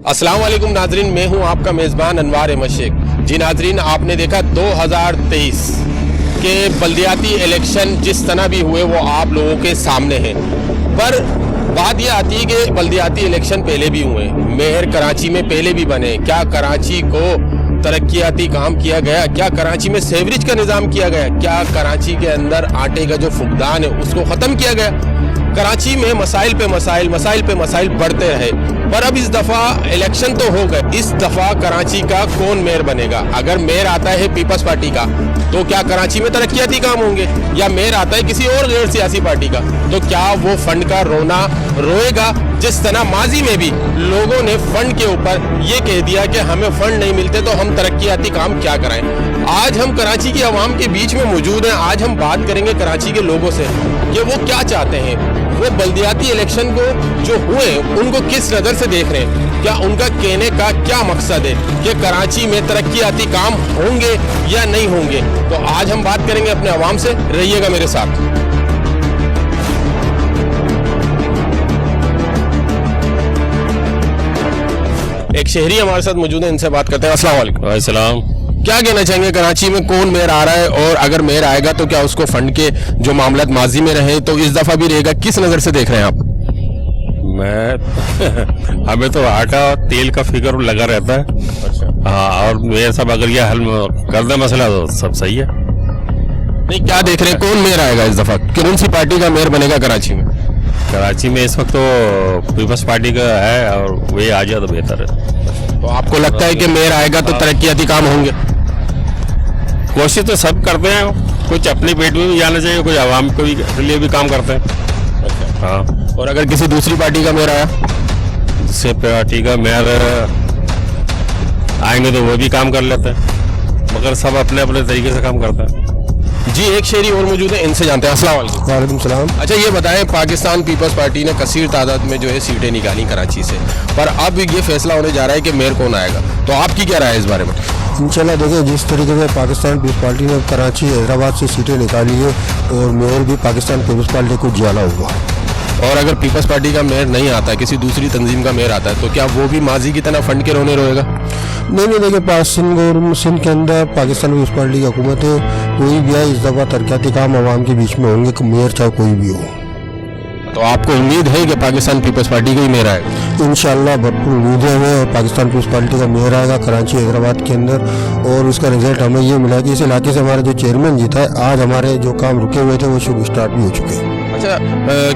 अस्सलाम वालेकुम नाजरीन, मैं हूं आपका मेज़बान अनवार अहमद शेख। जी नाजरीन, आपने देखा 2023 के बल्दियाती इलेक्शन जिस तरह भी हुए वो आप लोगों के सामने हैं। पर बात यह आती है कि बल्दियाती इलेक्शन पहले भी हुए, मेयर कराची में पहले भी बने। क्या कराची को तरक्याती काम किया गया? क्या कराची में सेवरेज का निज़ाम किया गया? क्या कराची के अंदर आटे का जो फुकदान है उसको ख़त्म किया गया? कराची में मसाइल पे मसाइल बढ़ते रहे। पर अब इस दफ़ा इलेक्शन तो हो गए, इस दफ़ा कराची का कौन मेयर बनेगा? अगर मेयर आता है पीपल्स पार्टी का तो क्या कराची में तरक्याती काम होंगे? या मेयर आता है किसी और गैर सियासी पार्टी का तो क्या वो फंड का रोना रोएगा? जिस तरह माजी में भी लोगों ने फंड के ऊपर ये कह दिया कि हमें फंड नहीं मिलते तो हम तरक्याती काम क्या कराएं। आज हम कराची की आवाम के बीच में मौजूद हैं। आज हम बात करेंगे कराची के लोगों से कि वो क्या चाहते हैं, वो बल्दियाती इलेक्शन को जो हुए उनको किस नज़र से देख रहे हैं, क्या उनका कहने का क्या मकसद है कि कराची में तरक्याती काम होंगे या नहीं होंगे। तो आज हम बात करेंगे अपने आवाम से, रहिएगा मेरे साथ। एक शहरी हमारे साथ मौजूद है, इनसे बात करते हैं। अस्सलाम वालेकुम। अस्सलाम। क्या कहना चाहेंगे, कराची में कौन मेयर आ रहा है और अगर मेयर आएगा तो क्या उसको फंड के जो मामलात माजी में रहे तो इस दफा भी रहेगा? किस नजर से देख रहे हैं आप? मैं हमें तो आटा और तेल का फिक्र लगा रहता है। अच्छा। हाँ, और मेयर साहब अगर ये हल कर दे मसला तो सब सही है। नहीं, क्या देख रहे हैं, कौन मेयर आएगा इस दफा? कौन सी पार्टी का मेयर बनेगा कराची में? कराची में इस वक्त तो पीपल्स पार्टी का है और वही आ जाए तो बेहतर है। तो आपको लगता है कि मेयर आएगा तो तरक्याती काम होंगे? कोशिश तो सब करते हैं, कुछ अपने पेट में भी जाना चाहिए, कुछ आवाम को भी के लिए भी काम करते हैं। हाँ। और अगर किसी दूसरी पार्टी का मेयर आया? दूसरे पार्टी का मेयर आएंगे तो वो भी काम कर लेते हैं, मगर सब अपने अपने तरीके से काम करते हैं। जी, एक शहरी और मौजूद है, इनसे जानते हैं। अस्सलाम वालेकुम। वालेकुम सलाम। अच्छा, ये बताएं, पाकिस्तान पीपल्स पार्टी ने कसीर तादाद में जो है सीटें निकाली कराची से, पर अब ये फैसला होने जा रहा है कि मेयर कौन आएगा, तो आपकी क्या राय है इस बारे में? इंशाल्लाह देखिए, जिस तरीके से पाकिस्तान पीपल्स पार्टी ने कराची हैदराबाद से सीटें निकाली है और मेयर भी पाकिस्तान पीपल्स पार्टी को जियाला हुआ। और अगर पीपल्स पार्टी का मेयर नहीं आता, किसी दूसरी तंजीम का मेयर आता है तो क्या वो भी माजी की तरह फंड के रोने रोएगा? नहीं, देखिए, सिंध के अंदर पाकिस्तान पीपल्स पार्टी की हुकूमत है, कोई भी आए इस दफ़ा तरक्याती काम आवाम के बीच में होंगे, मेयर चाहे कोई भी हो। तो आपको उम्मीद है कि पाकिस्तान पीपल्स पार्टी का ही मेयर आएगा? इंशाल्लाह भरपूर उम्मीदें हमें, और पाकिस्तान पीपल्स पार्टी का मेयर आएगा कराची हैदराबाद के अंदर। और उसका रिजल्ट हमें ये मिला कि इस इलाके से हमारे जो चेयरमैन जीता है, आज हमारे जो काम रुके हुए थे वो शुभ स्टार्ट भी हो चुके हैं। अच्छा,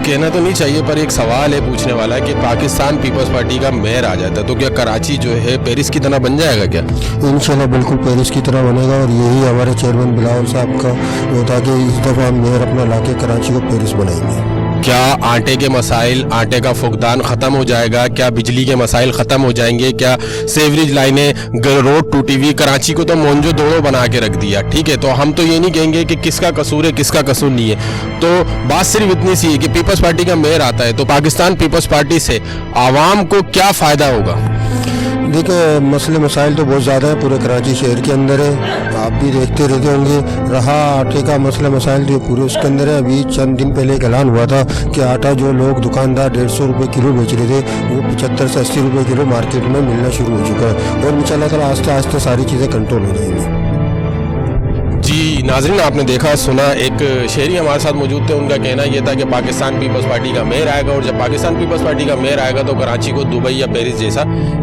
कहना तो नहीं चाहिए पर एक सवाल है पूछने वाला कि पाकिस्तान पीपल्स पार्टी का मेयर आ जाता है तो क्या कराची जो है पेरिस की तरह बन जाएगा क्या? इंशाल्लाह बिल्कुल पेरिस की तरह बनेगा, और यही हमारे चेयरमैन बिलावल साहब का वो था कि इस दफ़ा हम मेयर अपना लाके कराची को पेरिस बनाएंगे। क्या आटे के मसाइल, आटे का फुकदान ख़त्म हो जाएगा? क्या बिजली के मसाइल ख़त्म हो जाएंगे? क्या सेवरेज लाइनें, रोड टूटी हुई, कराची को तो मोंजो दोड़ो बना के रख दिया। ठीक है, तो हम तो ये नहीं कहेंगे कि किसका कसूर है किसका कसूर नहीं है। तो बात सिर्फ इतनी सी है कि पीपल्स पार्टी का मेयर आता है तो पाकिस्तान पीपल्स पार्टी से आवाम को क्या फ़ायदा होगा? देखिए, मसले मसाइल तो बहुत ज़्यादा है, पूरे कराची शहर के अंदर है, आप भी देखते रहते होंगे। रहा आटे का मसला मसाइल तो पूरे उसके अंदर है। अभी चंद दिन पहले एक ऐलान हुआ था कि आटा जो लोग दुकानदार 150 रुपये किलो बेच रहे थे वो 75 से 80 रुपये किलो मार्केट में मिलना शुरू हो चुका है, और इंशाल्लाह ताला आस्ते आस्ते सारी चीज़ें कंट्रोल हो जाएंगी। जी नाज़रीन, आपने देखा सुना, एक शहरी हमारे साथ मौजूद थे, उनका कहना यह था कि पाकिस्तान पीपल्स पार्टी का मेयर आएगा और जब पाकिस्तान पीपल्स पार्टी का मेयर आएगा तो कराची को दुबई या पेरिस जैसा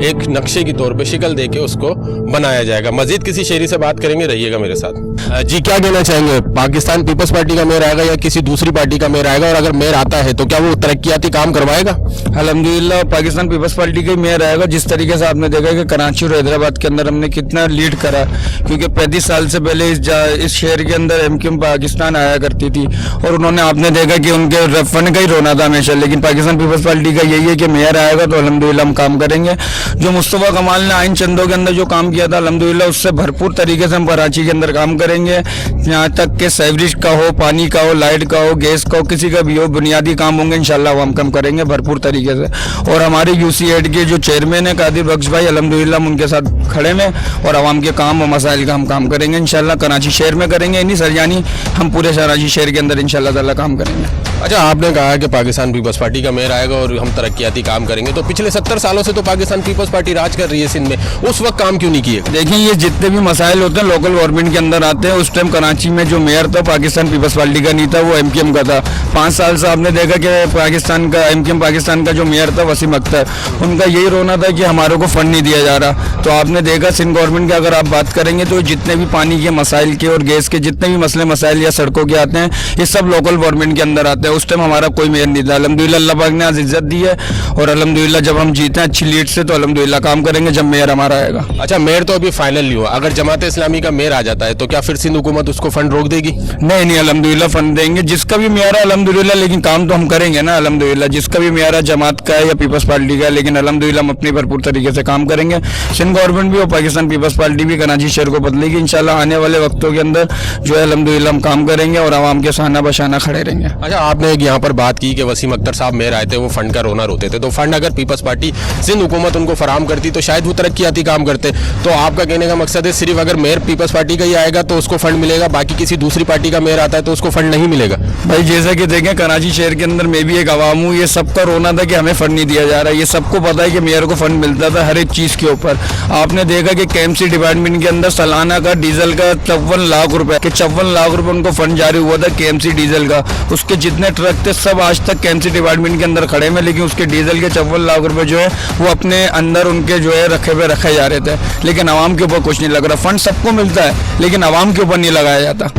एक नक्शे की तौर पे शिकल देके उसको बनाया जाएगा। मजीद किसी शहरी से बात करेंगे, रहिएगा मेरे साथ। जी, क्या कहना चाहेंगे, पाकिस्तान पीपल्स पार्टी का मेयर आएगा या किसी दूसरी पार्टी का मेयर आएगा? और अगर मेयर आता है तो क्या वो तरक्याती काम करवाएगा? अल्हम्दुलिल्लाह पाकिस्तान पीपल्स पार्टी का मेयर आएगा। जिस तरीके से आपने देखा कि कराची और हैदराबाद के अंदर हमने कितना लीड करा, क्योंकि 35 साल से पहले इस शहर के अंदर एमक्यूएम पाकिस्तान आया करती थी और उन्होंने, आपने देखा कि उनके फंड का ही रोना था हमेशा। लेकिन पाकिस्तान पीपल्स पार्टी का यही है कि मेयर आएगा तो अल्हम्दुलिल्लाह हम काम करेंगे। जो मुस्तफ़ा कमाल ने आइन चंदों के अंदर जो काम किया था, अल्हम्दुलिल्लाह उससे भरपूर तरीके से हम कराची के अंदर काम करेंगे। यहाँ तक कि सेवरेज का हो, पानी का हो, लाइट का हो, गैस का हो, किसी का भी हो, बुनियादी काम होंगे इंशाल्लाह वो हम कम करेंगे भरपूर तरीके से। और हमारे यूसी8 के जो चेयरमैन है कादिर बख्श भाई, अल्हम्दुलिल्लाह हम उनके साथ खड़े में और आवाम के काम और मसाइल का हम काम करेंगे इंशाल्लाह। कराची शहर में करेंगे, नहीं सर, यानी हम पूरे कराची शहर के अंदर इंशाल्लाह ताला काम करेंगे। अच्छा, आपने कहा कि पाकिस्तान पीपल्स पार्टी का मेयर आएगा और हम तरक्याती काम करेंगे, तो पिछले 70 सालों से तो पाकिस्तान पीपल्स पार्टी राज कर रही है सिंध में, उस वक्त काम क्यों नहीं किए? देखिए, ये जितने भी मसाइल होते हैं लोकल गवर्नमेंट के अंदर आते हैं। उस टाइम कराची में जो मेयर था पाकिस्तान पीपल्स पार्टी का नहीं था, वो एमकेएम का था। 5 साल से आपने देखा कि पाकिस्तान का एमकेएम पाकिस्तान का जो मेयर था वसीम अख्तर, उनका यही रोना था कि हमारे को फंड नहीं दिया जा रहा। तो आपने देखा सिंध गवर्नमेंट की अगर आप बात करेंगे तो जितने भी पानी के मसाइल के और गैस के जितने भी मसले मसाइल या सड़कों के आते हैं, ये सब लोकल गवर्नमेंट के अंदर आते हैं। उस टाइम हमारा कोई मेयर नहीं था। अल्हम्दुलिल्लाह अल्लाह पाक ने आज इज्जत दी है और अल्हम्दुलिल्लाह जब हम जीते हैं अच्छी लीड से तो अल्हम्दुलिल्लाह काम करेंगे जब मेयर हमारा आएगा। अच्छा, मेयर तो अभी फाइनल नहीं हुआ, अगर जमात इस्लामी का मेयर आ जाता है तो क्या फिर सिंध हुकूमत उसको फंड रोक देगी? नहीं, अल्हम्दुलिल्लाह फंड देंगे जिसका भी मेयर है अल्हम्दुलिल्लाह, लेकिन काम तो हम करेंगे ना अल्हम्दुलिल्लाह। जिसका भी मेयर है जमात का है या पीपल्स पार्टी का है, लेकिन अल्हम्दुलिल्लाह हम अपनी भरपूर तरीके से काम करेंगे। सिंध गवर्नमेंट भी और पाकिस्तान पीपल्स पार्टी भी कराची शहर को बदलेगी इंशाल्लाह। आने वाले वक्तों के अंदर जो है अल्हम्दुलिल्लाह हम काम करेंगे और आवाम के साना बशाना खड़े रहेंगे। अच्छा, आपने एक यहाँ पर बात की कि वसीम अख्तर साहब मेयर आए थे, वो फंड का रोना रोते थे, तो फंड अगर पीपल्स पार्टी सिंध हुकूमत उनको फराम करती तो शायद वो तरक्याती काम करते। तो आपका कहने का मकसद है सिर्फ अगर मेयर पीपल्स पार्टी का ही आएगा तो उसको फंड मिलेगा, बाकी किसी दूसरी पार्टी का मेयर आता है तो उसको फंड नहीं मिलेगा? भाई जैसा कि देखें कराची शहर के अंदर मैं भी एक आवाम हूँ, ये सबका रोना था कि हमें फंड नहीं दिया जा रहा है। ये सबको पता है कि मेयर को फंड मिलता था हर एक चीज़ के ऊपर। आपने देखा कि केएमसी डिपार्टमेंट के अंदर सालाना का डीजल का 54 लाख रुपए के 54 लाख रुपए उनको फंड जारी हुआ था केएमसी डीजल का। उसके जितने ट्रक थे सब आज तक केएमसी डिपार्टमेंट के अंदर खड़े हैं, लेकिन उसके डीजल के 54 लाख रुपए जो है वो अपने अंदर उनके जो है रखे जा रहे थे, लेकिन आवाम के ऊपर कुछ नहीं लग रहा। फंड सबको मिलता है लेकिन आवाम के ऊपर नहीं लगाया जाता।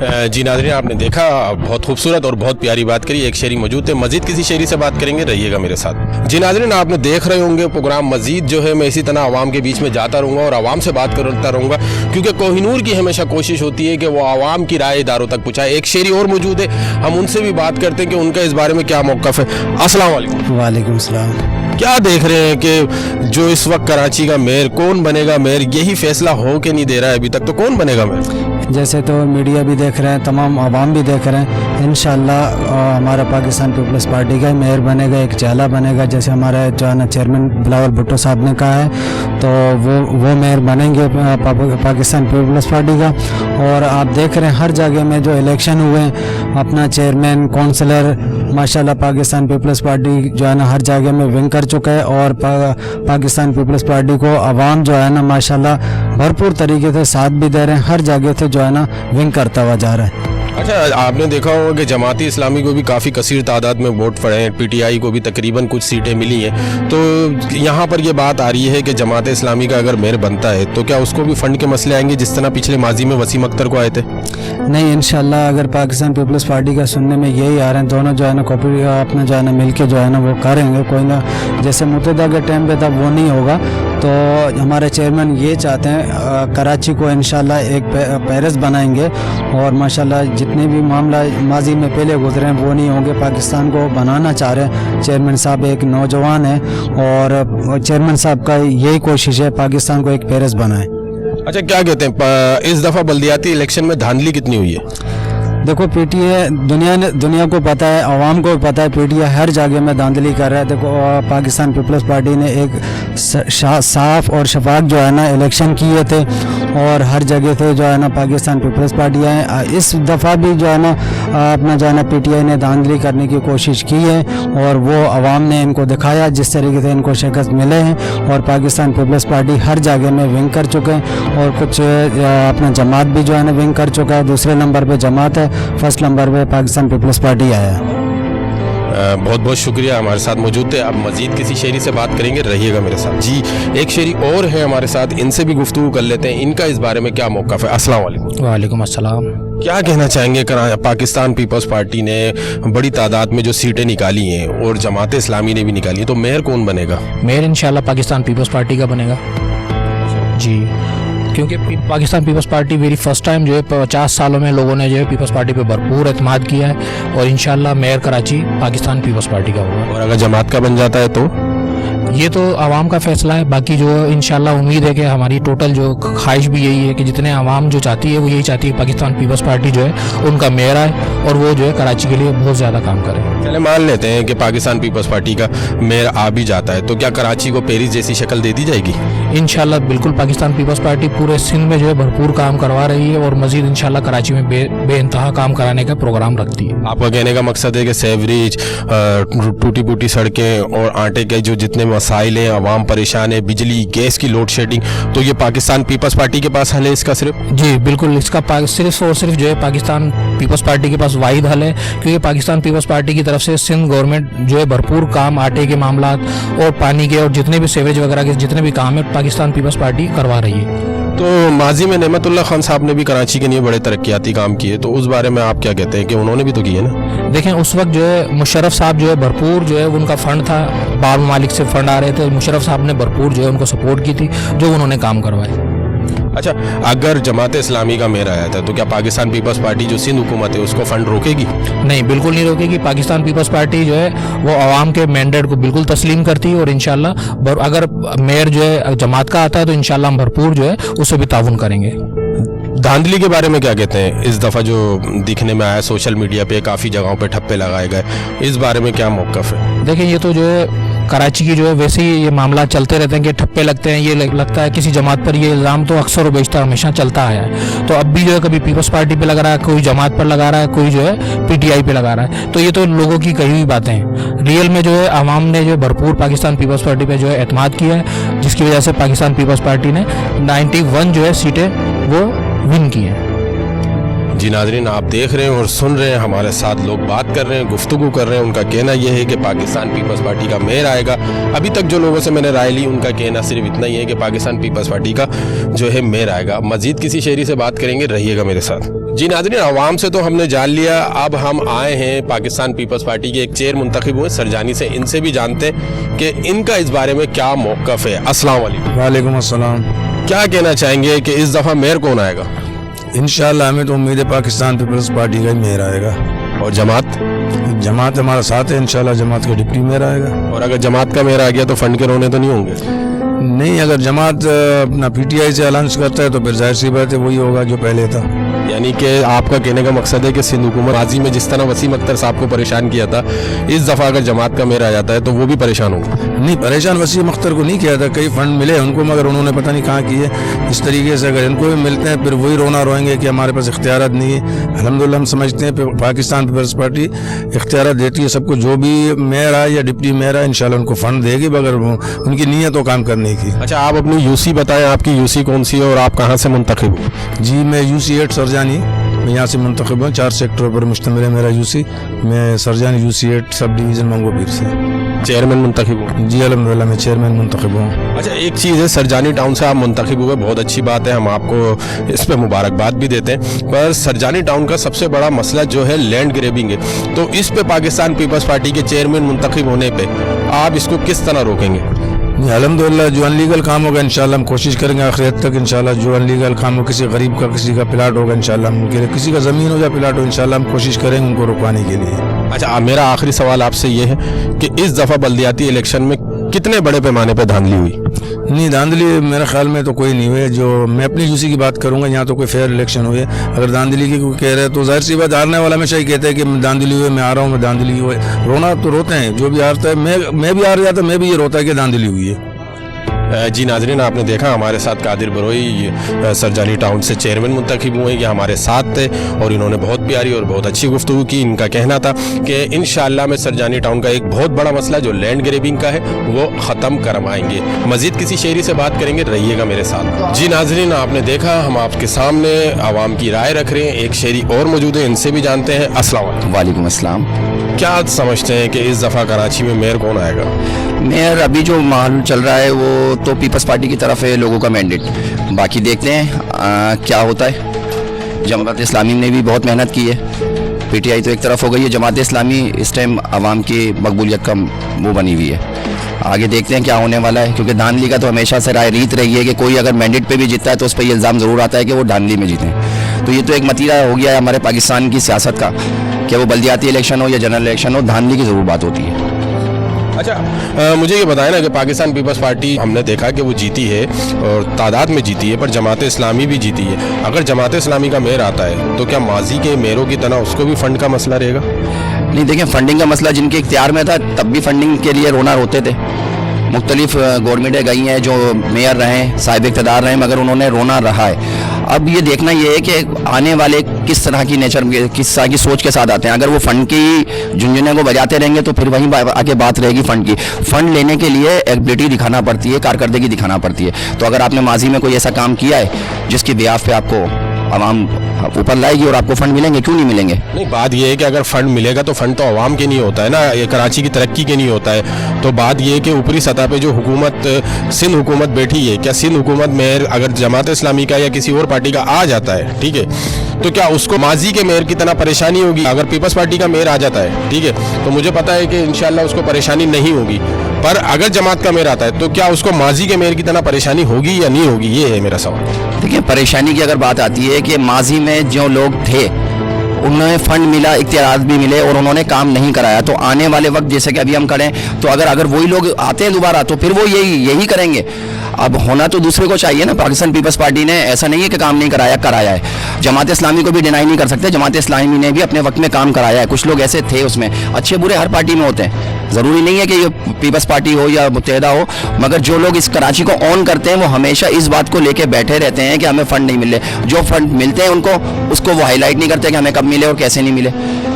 जी नाज़रीन, आपने देखा, बहुत खूबसूरत और बहुत प्यारी बात करी। एक शेरी मौजूद थे, मजीद किसी शेरी से बात करेंगे, रहिएगा मेरे साथ। जी नाज़रीन, आपने देख रहे होंगे प्रोग्राम मजीद जो है मैं इसी तरह आवाम के बीच में जाता रहूँगा और आवाम से बात करता रहूँगा, क्योंकि कोहिनूर की हमेशा कोशिश होती है कि वो आवाम की राय इदारों तक पहुँचाए। एक शेरी और मौजूद है, हम उनसे भी बात करते हैं कि उनका इस बारे में क्या मौक़िफ़ है। अस्सलाम वालेकुम। वालेकुम सलाम। क्या देख रहे हैं कि जो इस वक्त कराची का मेयर कौन बनेगा मेयर, यही फैसला हो के नहीं दे रहा है अभी तक, तो कौन बनेगा मेयर? जैसे तो मीडिया भी देख रहे हैं, तमाम आवाम भी देख रहे हैं, इंशाल्लाह हमारा पाकिस्तान पीपल्स पार्टी का मेयर बनेगा, एक जाला बनेगा। जैसे हमारे जो है ना चेयरमैन बिलावल भुट्टो साहब ने कहा है, तो वो मेयर बनेंगे पाकिस्तान पीपल्स पार्टी का। और आप देख रहे हैं हर जगह में जो इलेक्शन हुए हैं, अपना चेयरमैन काउंसलर माशाल्लाह पाकिस्तान पीपल्स पार्टी जो है ना हर जगह में विन कर चुका है। और पाकिस्तान पीपल्स पार्टी को आवाम जो है ना माशाल्लाह भरपूर तरीके से साथ भी दे रहे हैं, हर जगह से जो है ना विन करता हुआ जा रहा है। अच्छा, आपने देखा होगा कि जमाती इस्लामी को भी काफ़ी कसीर तादाद में वोट पड़े हैं, पीटीआई को भी तकरीबन कुछ सीटें मिली हैं, तो यहाँ पर ये बात आ रही है कि जमात इस्लामी का अगर मेयर बनता है तो क्या उसको भी फ़ंड के मसले आएंगे जिस तरह पिछले माजी में वसीम अख्तर को आए थे? नहीं, इंशाल्लाह अगर पाकिस्तान पीपल्स पार्टी का सुनने में यही आ रहे हैं, दोनों जो है ना कॉपी अपना जो है ना मिल के जो है ना वो करेंगे, कोई ना जैसे मुतदा के टाइम पे था वो नहीं होगा। तो हमारे चेयरमैन ये चाहते हैं कराची को इंशाल्लाह एक पेरिस बनाएंगे और माशाल्लाह जितने भी मामला माजी में पहले गुजरे हैं वो नहीं होंगे। पाकिस्तान को बनाना चाह रहे हैं चेयरमैन साहब, एक नौजवान है और चेयरमैन साहब का यही कोशिश है पाकिस्तान को एक पेरिस बनाए। अच्छा, क्या कहते हैं इस दफ़ा बल्दियाती इलेक्शन में धांधली कितनी हुई है? देखो पीटीआई दुनिया को पता है, आवाम को पता है, पीटीआई हर जगह में धांधली कर रहा है। देखो पाकिस्तान पीपल्स पार्टी ने एक साफ और शफाफ जो है ना इलेक्शन किए थे और हर जगह से जो है ना पाकिस्तान पीपल्स पार्टी आए। इस दफ़ा भी जो है ना अपना जो है ना पीटीआई ने धांधली करने की कोशिश की है और वो आवाम ने इनको दिखाया जिस तरीके से इनको शिकस्त मिले हैं। और पाकिस्तान पीपल्स पार्टी हर जगह में विन कर चुके हैं और कुछ अपना जमात भी जो है ना विन कर चुका है। दूसरे नंबर पे जमात है, फर्स्ट नंबर पे पाकिस्तान पीपल्स पार्टी आया है। बहुत बहुत शुक्रिया, हमारे साथ मौजूद थे। अब मजीद किसी शेरी से बात करेंगे, रहिएगा मेरे साथ। जी, एक शेरी और है हमारे साथ, इनसे भी गुफ्तगू कर लेते हैं, इनका इस बारे में क्या मौक़िफ़ है। अस्सलाम वालेकुम। वालेकुम अस्सलाम। क्या कहना चाहेंगे, पाकिस्तान पीपल्स पार्टी ने बड़ी तादाद में जो सीटें निकाली हैं और जमात इस्लामी ने भी निकाली हैं, तो मेयर कौन बनेगा? मेयर इंशाल्लाह पाकिस्तान पीपल्स पार्टी का बनेगा जी, क्योंकि Pakistan Peoples Party very first time जो है 50 सालों में लोगों ने जो है पीपल्स पार्टी पे भरपूर एतमाद किया है और इंशाल्लाह mayor Karachi Pakistan Peoples Party का होगा। और अगर जमात का बन जाता है तो ये तो आवाम का फैसला है। बाकी जो इंशाल्लाह उम्मीद है कि हमारी टोटल जो ख्वाहिश भी यही है कि जितने आवाम जो चाहती है वो यही चाहती है पाकिस्तान पीपल्स पार्टी जो है उनका मेयर आए और वो जो है कराची के लिए बहुत ज़्यादा काम करे। चले मान लेते हैं कि पाकिस्तान पीपल्स पार्टी का मेयर आ भी जाता है, तो क्या कराची को पेरिस जैसी शक्ल दे दी जाएगी? इंशाल्लाह बिल्कुल पाकिस्तान पीपल्स पार्टी पूरे सिंध में जो है भरपूर काम करवा रही है और मजीद इंशाल्लाह कराची में बेइंतहा काम कराने का प्रोग्राम रखती है। आपका कहने का मकसद है कि सेवरेज, टूटी फूटी सड़कें और आटे के जो जितने मसाइल हैं, आवाम परेशान है, बिजली गैस की लोड शेडिंग, तो ये पाकिस्तान पीपल्स पार्टी के पास हल है इसका सिर्फ? जी बिल्कुल, इसका सिर्फ और सिर्फ जो है पाकिस्तान पीपल्स पार्टी के पास वाहिद हल है, क्योंकि पाकिस्तान पीपल्स पार्टी की तरफ से सिंध गवर्नमेंट जो है भरपूर काम आटे के मामला और पानी के और जितने भी सेवरेज वगैरह के जितने भी काम है पाकिस्तान पीपल्स पार्टी करवा रही है। तो माजी में नेमतुल्लाह खान साहब ने भी कराची के लिए बड़े तरक्याती काम किए, तो उस बारे में आप क्या कहते हैं कि उन्होंने भी तो किए ना? देखें उस वक्त जो है मुशर्रफ साहब जो है भरपूर जो है उनका फंड था, बार ममालिक से फंड आ रहे थे, मुशर्रफ साहब ने भरपूर जो है उनको सपोर्ट की थी, जो उन्होंने काम करवाए। अच्छा, अगर जमात इस्लामी का मेयर आया था तो क्या पाकिस्तान पीपल्स पार्टी जो सिंध हुकूमत है उसको फंड रोकेगी? नहीं, बिल्कुल नहीं रोकेगी। पाकिस्तान पीपल्स पार्टी जो है वो आवाम के मैंडेट को बिल्कुल तस्लीम करती है और इंशाल्लाह अगर मेयर जो है जमात का आता है तो इंशाल्लाह हम भरपूर जो है उससे भी ताउन करेंगे। धांधली के बारे में क्या कहते हैं? इस दफ़ा जो दिखने में आया सोशल मीडिया पे काफ़ी जगहों पे ठप्पे लगाए गए, इस बारे में क्या मौक़िफ़ है? देखिए ये तो जो है कराची की जो है वैसे ही ये मामला चलते रहते हैं कि ठप्पे लगते हैं, ये लगता है किसी जमात पर, ये इल्ज़ाम तो अक्सर और बेशतर हमेशा चलता आया है। तो अब भी जो है कभी पीपल्स पार्टी पे लगा रहा है, कोई जमात पर लगा रहा है, कोई जो है पीटीआई पे लगा रहा है, तो ये तो लोगों की कही हुई बातें हैं। रियल में जो है आवाम ने जो भरपूर पाकिस्तान पीपल्स पार्टी पे जो है एतमाद किया है, जिसकी वजह से पाकिस्तान पीपल्स पार्टी ने 91 जो है सीटें वो विन की हैं। जी नाज़रीन, आप देख रहे हैं और सुन रहे हैं, हमारे साथ लोग बात कर रहे हैं, गुफ्तगू कर रहे हैं। उनका कहना यह है कि पाकिस्तान पीपल्स पार्टी का मेयर आएगा। अभी तक जो लोगों से मैंने राय ली उनका कहना सिर्फ इतना ही है कि पाकिस्तान पीपल्स पार्टी का जो है मेयर आएगा। मजीद किसी शहरी से बात करेंगे, रहिएगा मेरे साथ। जी नाज़रीन, आवाम से तो हमने जान लिया, अब हम आए हैं पाकिस्तान पीपल्स पार्टी के एक चेयर मुंतखब हुए सरजानी से, इनसे भी जानते हैं कि इनका इस बारे में क्या मौक़िफ़ है। अस्सलाम वालेकुम। वालेकुम अस्सलाम। क्या कहना चाहेंगे कि इस दफ़ा मेयर कौन आएगा? इंशाल्लाह हमें तो उम्मीद है पाकिस्तान पीपल्स पार्टी का ही मेयर आएगा। और जमात? जमात हमारा साथ है, इंशाल्लाह जमात का डिप्टी मेयर आएगा। और अगर जमात का मेयर आ गया तो फंड के रोने तो नहीं होंगे? नहीं, अगर जमात अपना पीटीआई से अलाउंस करता है तो फिर जाहिर सी बात है वही होगा जो पहले था। यानी कि आपका कहने का मकसद है कि सिंध हुकूमत माजी में जिस तरह वसीम अख्तर साहब को परेशान किया था, इस दफ़ा अगर जमात का मेयर आ जाता है तो वो भी परेशान होगा? नहीं, परेशान वसीम अख्तर को नहीं किया था, कई फंड मिले उनको, मगर उन्होंने पता नहीं कहाँ किए। इस तरीके से अगर इनको भी मिलते हैं फिर वही रोना रोएंगे कि हमारे पास इख्तियारात नहीं है। अल्हम्दुलिल्लाह हम समझते हैं पाकिस्तान पीपल्स पार्टी इख्तियारात देती है सबको, जो भी मेयर आए या डिप्टी मेयर आए इंशाल्लाह उनको फंड देगी बगैर उनकी नीयत हो काम करने की। अच्छा, आप अपनी यूसी बताएं, आपकी यूसी कौन सी है और आप कहाँ से मुंतखब हो? जी, मैं यूसी 8 सरजानी, मैं यहाँ से मुंतखब हूँ। 4 सेक्टरों पर मुश्तमिल है मेरा यूसी। मैं सरजानी यूसी 8 सब डिवीज़न मंगो पीर से चेयरमैन मुंतखब हूँ। जी अल्हम्दुलिल्लाह मैं चेयरमैन मुंतखब हूँ। अच्छा, एक चीज़ है, सरजानी टाउन से आप मुंतखब हुए, बहुत अच्छी बात है, हम आपको इस पर मुबारकबाद भी देते हैं। पर सरजानी टाउन का सबसे बड़ा मसला जो है लैंड ग्रेबिंग है, तो इस पे पाकिस्तान पीपल्स पार्टी के चेयरमैन मुंतखब होने पर आप इसको किस तरह रोकेंगे? अल्हम्दुलिल्लाह जो अनलीगल काम होगा इंशाल्लाह हम कोशिश करेंगे आखिरत तक। इंशाल्लाह जो अनलीगल काम हो, किसी गरीब का किसी का प्लाट होगा इंशाल्लाह हम उनके लिए, किसी का ज़मीन हो या प्लाट हो इंशाल्लाह हम कोशिश करेंगे उनको रुकवाने के लिए। अच्छा, मेरा आखिरी सवाल आपसे ये है कि इस दफ़ा बल्दियाती इलेक्शन में कितने बड़े पैमाने पर धांधली हुई? नहीं, धांधली मेरे ख्याल में तो कोई नहीं हुई। जो मैं अपनी यूसी की बात करूंगा, यहाँ तो कोई फेयर इलेक्शन हुई है। अगर धांधली की कोई कह रहे हैं तो जाहिर सी बात, हारने वाला हमेशा ही कहता है कि धांधली हुई, मैं आ रहा हूँ, मैं धांधली हुई। रोना तो रोते हैं जो भी हारता है, मैं भी हार जाता, मैं भी ये रोता है कि धांधली हुई है। जी नाजरीन, आपने देखा हमारे साथ कादिर बरोई सरजानी टाउन से चेयरमैन मुंतखब हुए, ये हमारे साथ थे और इन्होंने बहुत प्यारी और बहुत अच्छी गुफ्तगू की। इनका कहना था कि इंशाअल्लाह में सरजानी टाउन का एक बहुत बड़ा मसला जो लैंड ग्रेबिंग का है वो ख़त्म करवाएंगे। मज़ीद किसी शहरी से बात करेंगे, रहिएगा मेरे साथ। जी नाजरीन, आपने देखा हम आपके सामने आवाम की राय रख रहे हैं। एक शहरी और मौजूद है, इनसे भी जानते हैं। अस्सलाम वालेकुम अस्सलाम। क्या समझते हैं कि इस दफ़ा कराची में मेयर कौन आएगा? मेयर अभी जो माहौल चल रहा है वो तो पीपल्स पार्टी की तरफ है, लोगों का मैंडेट। बाकी देखते हैं क्या होता है। जमात इस्लामी ने भी बहुत मेहनत की है, पीटीआई तो एक तरफ हो गई है, जमात इस्लामी इस टाइम आवाम की मकबूलियत का वो बनी हुई है। आगे देखते हैं क्या होने वाला है, क्योंकि धांधली का तो हमेशा से राय रीत रही है कि कोई अगर मैंडेट पे भी जीतता है तो उस पर इल्ज़ाम ज़रूर आता है कि वो धांधली में जीते। तो ये तो एक मतीरा हो गया है हमारे पाकिस्तान की सियासत का कि वो बल्दियाती इलेक्शन हो या जनरल इलेक्शन हो, धांधली की ज़रूर बात होती है। अच्छा मुझे ये बताया ना कि पाकिस्तान पीपल्स पार्टी हमने देखा कि वो जीती है और तादाद में जीती है, पर जमात इस्लामी भी जीती है। अगर जमात इस्लामी का मेयर आता है तो क्या माजी के मेयरों की तरह उसको भी फंड का मसला रहेगा? नहीं, देखिए फंडिंग का मसला जिनके इख्तियार में था तब भी फंडिंग के लिए रोना रोते थे। मुख्तलिफ गवर्नमेंटें गई हैं जो मेयर रहे, साहिब इक़्तिदार रहे, मगर उन्होंने रोना रहा है। अब ये देखना ये है कि आने वाले किस तरह की नेचर, किस तरह की सोच के साथ आते हैं। अगर वो फंड की झुंझुने को बजाते रहेंगे तो फिर वहीं आके बात रहेगी फंड की। फंड लेने के लिए एबिलिटी दिखाना पड़ती है, कारकर्दगी दिखाना पड़ती है। तो अगर आपने माजी में कोई ऐसा काम किया है जिसकी बिहाफ पे आपको आवाम ऊपर लाएगी और आपको फंड मिलेंगे, क्यों नहीं मिलेंगे? नहीं, बात यह है कि अगर फंड मिलेगा तो फंड तो आवाम के नहीं होता है ना, ये कराची की तरक्की के नहीं होता है। तो बात यह है कि ऊपरी सतह पे जो हुकूमत, सिंध हुकूमत बैठी है, क्या सिंध हुकूमत मेयर अगर जमात इस्लामी का या किसी और पार्टी का आ जाता है, ठीक है, तो क्या उसको माजी के मेयर की तरह परेशानी होगी? अगर पीपल्स पार्टी का मेयर आ जाता है, ठीक है, तो मुझे पता है कि इंशाल्लाह उसको परेशानी नहीं होगी। पर अगर जमात का मेयर आता है तो क्या उसको माजी के मेयर की तरह परेशानी होगी या नहीं होगी, ये है मेरा सवाल। देखिए, परेशानी की अगर बात आती है कि माजी में जो लोग थे उन्हें फंड मिला, इख्तियारात भी मिले और उन्होंने काम नहीं कराया, तो आने वाले वक्त जैसे कि अभी हम करें तो अगर वही लोग आते हैं दोबारा तो फिर वो यही करेंगे। अब होना तो दूसरे को चाहिए ना। पाकिस्तान पीपल्स पार्टी ने ऐसा नहीं है कि काम नहीं कराया है। जमात इस्लामी को भी डिनाई नहीं कर सकते, जमात इस्लामी ने भी अपने वक्त में काम कराया है। कुछ लोग ऐसे थे उसमें, अच्छे बुरे हर पार्टी में होते हैं, ज़रूरी नहीं है कि ये पीपल्स पार्टी हो या मुत्तहिदा हो, मगर जो लोग इस कराची को ऑन करते हैं वो हमेशा इस बात को लेके बैठे रहते हैं कि हमें फ़ंड नहीं मिले। जो फंड मिलते हैं उनको, उसको वो हाईलाइट नहीं करते कि हमें कब मिले और कैसे नहीं मिले,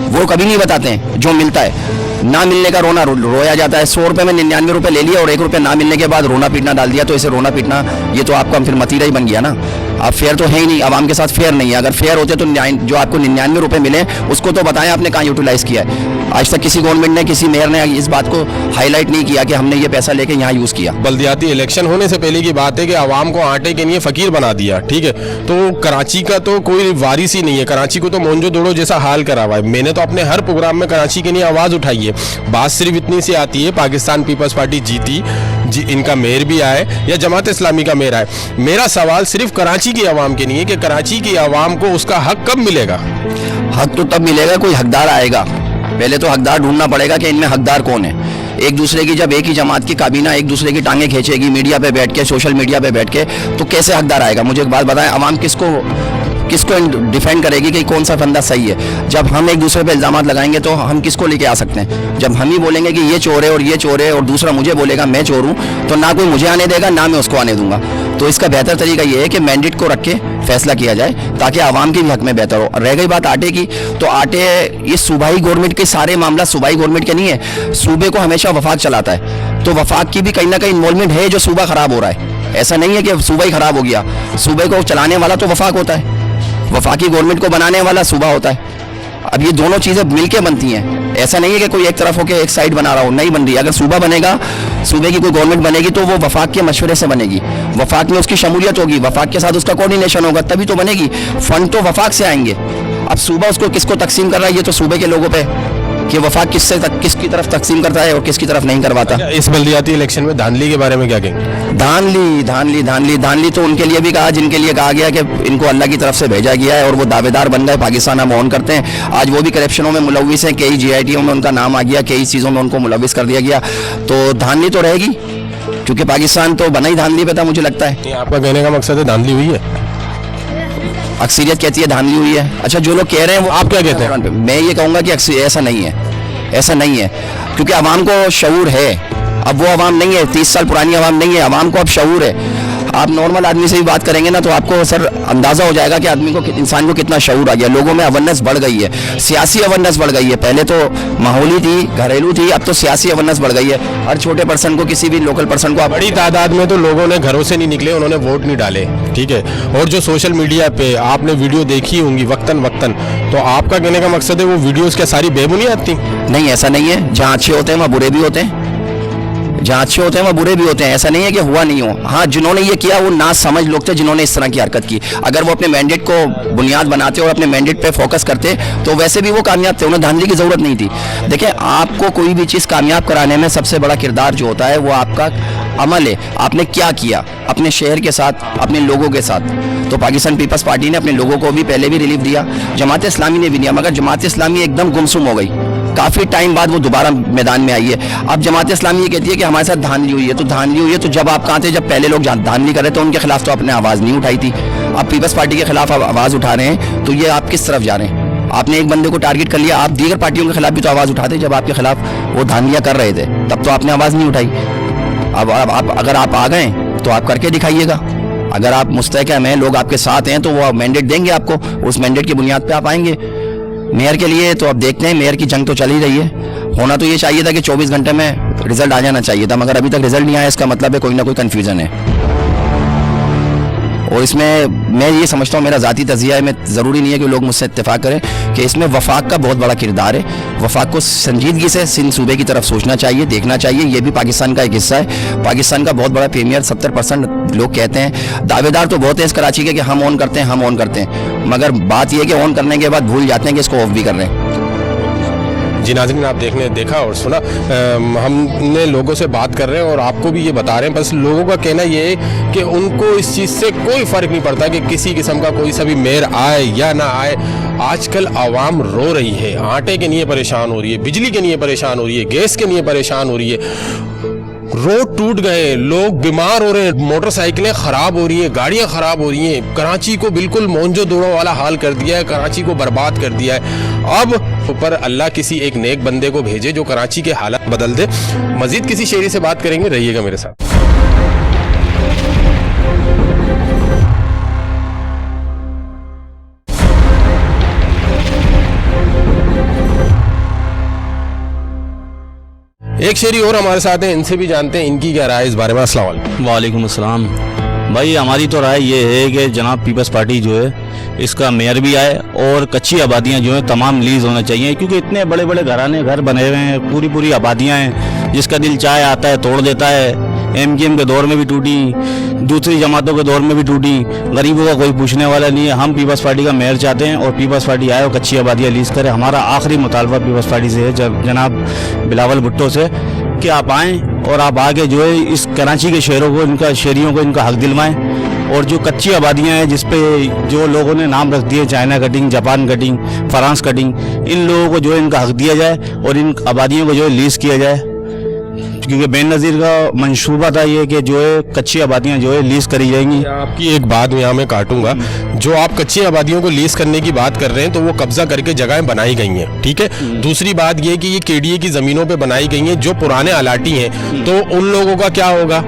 वो कभी नहीं बताते हैं। जो मिलता है, ना मिलने का रोना रोया जाता है। 100 रुपये में 99 रुपये ले लिया और 1 रुपये ना मिलने के बाद रोना पीटना डाल दिया, तो इसे रोना पीटना ये तो आपका फिर मतीरा ही बन गया ना। आप फेयर तो है ही नहीं, आवाम के साथ फेयर नहीं है। अगर फेयर होते तो जो आपको 99 रुपये मिले उसको तो बताएं आपने कहाँ यूटिलाइज़ किया है। आज तक किसी गवर्नमेंट ने, किसी मेयर ने इस बात को हाईलाइट नहीं किया कि हमने ये पैसा लेके यहाँ यूज़ किया। बल्दियाती इलेक्शन होने से पहले की बात है कि आवाम को आटे के लिए फ़कीर बना दिया, ठीक है। तो कराची का तो कोई वारिस ही नहीं है, कराची को तो मोंजो दोड़ो जैसा हाल करा हुआ है। मैंने तो अपने हर प्रोग्राम में कराची के लिए आवाज़ उठाई है। बात सिर्फ इतनी सी आती है, पाकिस्तान पीपल्स पार्टी जीती, इनका मेयर भी आए या जमात इस्लामी का मेयर आए, मेरा सवाल सिर्फ कराची की आवाम के नहीं है कि कराची की आवाम को उसका हक कब मिलेगा? हक तो तब मिलेगा कोई हकदार आएगा। पहले तो हकदार ढूंढना पड़ेगा कि इनमें हकदार कौन है। एक दूसरे की, जब एक ही जमात की काबीना एक दूसरे की टांगे खींचेगी मीडिया पे बैठ के, सोशल मीडिया पे बैठ के, तो कैसे हकदार आएगा? मुझे एक बात बताएं, आवाम किसको डिफेंड करेगी कि कौन सा फंदा सही है? जब हम एक दूसरे पे इल्जाम लगाएंगे तो हम किसको लेके आ सकते हैं? जब हम ही बोलेंगे कि ये चोर है और ये चोर है और दूसरा मुझे बोलेगा मैं चोर हूँ, तो ना कोई मुझे आने देगा ना मैं उसको आने दूंगा। तो इसका बेहतर तरीका ये है कि मैंडेट को रख के फैसला किया जाए ताकि आवाम के भी हक में बेहतर हो। रह गई बात आटे की, तो आटे, ये सूबाई गवर्नमेंट के सारे मामला सूबाई गवर्नमेंट के नहीं है। सूबे को हमेशा वफाक चलाता है, तो वफाक की भी कहीं ना कहीं इन्वॉल्वमेंट है जो सूबा खराब हो रहा है। ऐसा नहीं है कि सूबा ही खराब हो गया, सूबे को चलाने वाला तो वफाक होता है, वफाकी गवर्नमेंट को बनाने वाला सूबा होता है। अब ये दोनों चीज़ें मिलके बनती हैं, ऐसा नहीं है कि कोई एक तरफ होकर एक साइड बना रहा हो, नहीं बन रही। अगर सूबा बनेगा, सूबे की कोई गवर्नमेंट बनेगी तो वो वफाक के मशवरे से बनेगी, वफाक में उसकी शमूलियत होगी, वफाक के साथ उसका कोऑर्डिनेशन होगा, तभी तो बनेगी। फंड तो वफाक से आएंगे। अब सूबा उसको किसको तकसीम कर रहा है, ये तो सूबे के लोगों पे कि वफाक किसकी तरफ तकसीम करता है और किसकी तरफ नहीं करवाता। इस बल्दियाती इलेक्शन में धांधली के बारे में क्या कहेंगे? धांधली तो उनके लिए भी कहा जिनके लिए कहा गया कि इनको अल्लाह की तरफ से भेजा गया है और वो दावेदार बन गए, पाकिस्तान हम ऑन करते हैं। आज वो भी करप्शनों में मुलविस हैं, कई GITO में उनका नाम आ गया, कई चीज़ों में उनको मुलविस कर दिया गया, तो धांधली तो रहेगी क्योंकि पाकिस्तान तो बना ही धांधली पे था, मुझे लगता है। आपका कहने का मकसद है धांधली हुई है? अक्सरियत कहती है धांधली हुई है। अच्छा, जो लोग कह रहे हैं वो आप क्या कहते हैं? मैं ये कहूँगा कि ऐसा नहीं है, ऐसा नहीं है, क्योंकि आवाम को शऊर है। अब वो आवाम नहीं है, 30 साल पुरानी आवाम नहीं है, आवाम को अब शऊर है। आप नॉर्मल आदमी से भी बात करेंगे ना तो आपको सर अंदाज़ा हो जाएगा कि आदमी को, इंसान को कितना शऊर आ गया। लोगों में अवेयरनेस बढ़ गई है, सियासी अवेयरनेस बढ़ गई है। पहले तो माहौली थी, घरेलू थी, अब तो सियासी अवेयरनेस बढ़ गई है। हर छोटे पर्सन को, किसी भी लोकल पर्सन को, आप बड़ी तादाद में तो लोगों ने घरों से नहीं निकले, उन्होंने वोट नहीं डाले, ठीक है। और जो सोशल मीडिया पे आपने वीडियो देखी होंगी वक्तन, तो आपका कहने का मकसद है वो वीडियोस क्या सारी बेबुनियाद थी? नहीं, ऐसा नहीं है। जहाँ अच्छे होते हैं वहाँ बुरे भी होते हैं, जहाँ अच्छे होते हैं वहाँ बुरे भी होते हैं। ऐसा नहीं है कि हुआ नहीं हो। हाँ, जिन्होंने ये किया वो ना समझ लोग थे जिन्होंने इस तरह की हरकत की। अगर वो अपने मैंडेट को बुनियाद बनाते और अपने मैंडेट पे फोकस करते तो वैसे भी वो कामयाब थे, उन्हें धांधली की ज़रूरत नहीं थी। देखिए, आपको कोई भी चीज़ कामयाब कराने में सबसे बड़ा किरदार जो होता है वो आपका अमल है। आपने क्या किया अपने शहर के साथ, अपने लोगों के साथ। तो पाकिस्तान पीपल्स पार्टी ने अपने लोगों को भी पहले भी रिलीफ दिया, जमात इस्लामी ने भी दिया, मगर जमात इस्लामी एकदम गुमसुम हो गई। काफ़ी टाइम बाद वो दोबारा मैदान में आई है। अब जमात इस्लामी ये कहती है कि हमारे साथ धांधली हुई है, तो धांधली हुई है तो जब आप कहाँ थे, जब पहले लोग धांधली कर रहे थे उनके खिलाफ तो आपने आवाज़ नहीं उठाई थी। अब पीपल्स पार्टी के खिलाफ आप आवाज़ उठा रहे हैं, तो ये आप किस तरफ जा रहे हैं? आपने एक बंदे को टारगेट कर लिया, आप दीगर पार्टियों के खिलाफ भी तो आवाज़ उठाते जब आपके खिलाफ वो धांधलियाँ कर रहे थे, तब तो आपने आवाज़ नहीं उठाई। अब अगर आप आ गए तो आप करके दिखाइएगा। अगर आप मुस्तहकम हैं, लोग आपके साथ हैं, तो वो मैंडेट देंगे आपको, उस मैंडेट की बुनियाद पे आप आएंगे मेयर के लिए। तो अब देखते हैं, मेयर की जंग तो चल ही रही है। होना तो ये चाहिए था कि 24 घंटे में रिजल्ट आ जाना चाहिए था, मगर अभी तक रिजल्ट नहीं आया, इसका मतलब है कोई ना कोई कन्फ्यूजन है। और इसमें मैं ये समझता हूँ, मेरा ज़ाती तज़िया है, मैं ज़रूरी नहीं है कि लोग मुझसे इत्तेफाक करें कि इसमें वफाक का बहुत बड़ा किरदार है। वफाक को संजीदगी से सिंध सूबे की तरफ सोचना चाहिए, देखना चाहिए। ये भी पाकिस्तान का एक हिस्सा है। पाकिस्तान का बहुत बड़ा प्रीमियर 70% लोग कहते हैं, दावेदार तो बहुत है इस कराची के कि हम ऑन करते हैं, हम ऑन करते हैं, मगर बात यह है कि ऑन करने के बाद भूल जाते हैं कि इसको ऑफ भी कर रहे हैं। जी नाज़रीन, आप देखा और सुना, हमने लोगों से बात कर रहे हैं और आपको भी ये बता रहे हैं। बस लोगों का कहना ये है कि उनको इस चीज़ से कोई फ़र्क नहीं पड़ता कि किसी किस्म का कोई सा भी मेयर आए या ना आए। आजकल आवाम रो रही है, आटे के लिए परेशान हो रही है, बिजली के लिए परेशान हो रही है, गैस के लिए परेशान हो रही है। रोड टूट गए, लोग बीमार हो रहे हैं, मोटरसाइकिलें ख़राब हो रही हैं, गाड़ियां ख़राब हो रही हैं। कराची को बिल्कुल मोहनजो दड़ो वाला हाल कर दिया है, कराची को बर्बाद कर दिया है। अब ऊपर अल्लाह किसी एक नेक बंदे को भेजे जो कराची के हालात बदल दे। मजीद किसी शेरी से बात करेंगे, रहिएगा मेरे साथ। एक शेरी और हमारे साथ हैं, इनसे भी जानते हैं इनकी क्या राय इस बारे में। अस्सलाम वालेकुम। वालेकुम अस्सलाम। भाई हमारी तो राय ये है कि जनाब पीपल्स पार्टी जो है इसका मेयर भी आए और कच्ची आबादियां जो हैं तमाम रिलीज़ होना चाहिए, क्योंकि इतने बड़े बड़े घर बने हुए हैं, पूरी पूरी आबादियां हैं, जिसका दिल चाहे आता है तोड़ देता है। एमकेएम के दौर में भी टूटी, दूसरी जमातों के दौर में भी टूटी, गरीबों का कोई पूछने वाला नहीं है। हम पीपल्स पार्टी का मेयर चाहते हैं और पीपल्स पार्टी आए और कच्ची आबादियाँ लीज करे। हमारा आखिरी मुतालबा पीपल्स पार्टी से है, जनाब बिलावल भुट्टो से, कि आप आएँ और आप आके जो है इस कराची के शहरों को, शहरियों को इनका हक दिलवाएं। और जो कच्ची आबादियाँ हैं जिस पे जो लोगों ने नाम रख दिए, China cutting, Japan cutting, France cutting, इन लोगों को जो है इनका हक दिया जाए और इन आबादियों को जो है लीज किया जाए, क्योंकि बेनज़ीर का मंशूबा था ये कि जो है कच्ची आबादियाँ जो है लीज करी जाएंगी। आपकी एक बात यहाँ मैं काटूंगा, जो आप कच्ची आबादियों को लीज करने की बात कर रहे हैं तो वो कब्जा करके जगहें बनाई गई हैं, ठीक है। दूसरी बात ये कि ये केडीए की ज़मीनों पे बनाई गई हैं, जो पुराने अलाटी हैं, तो उन लोगों का क्या होगा?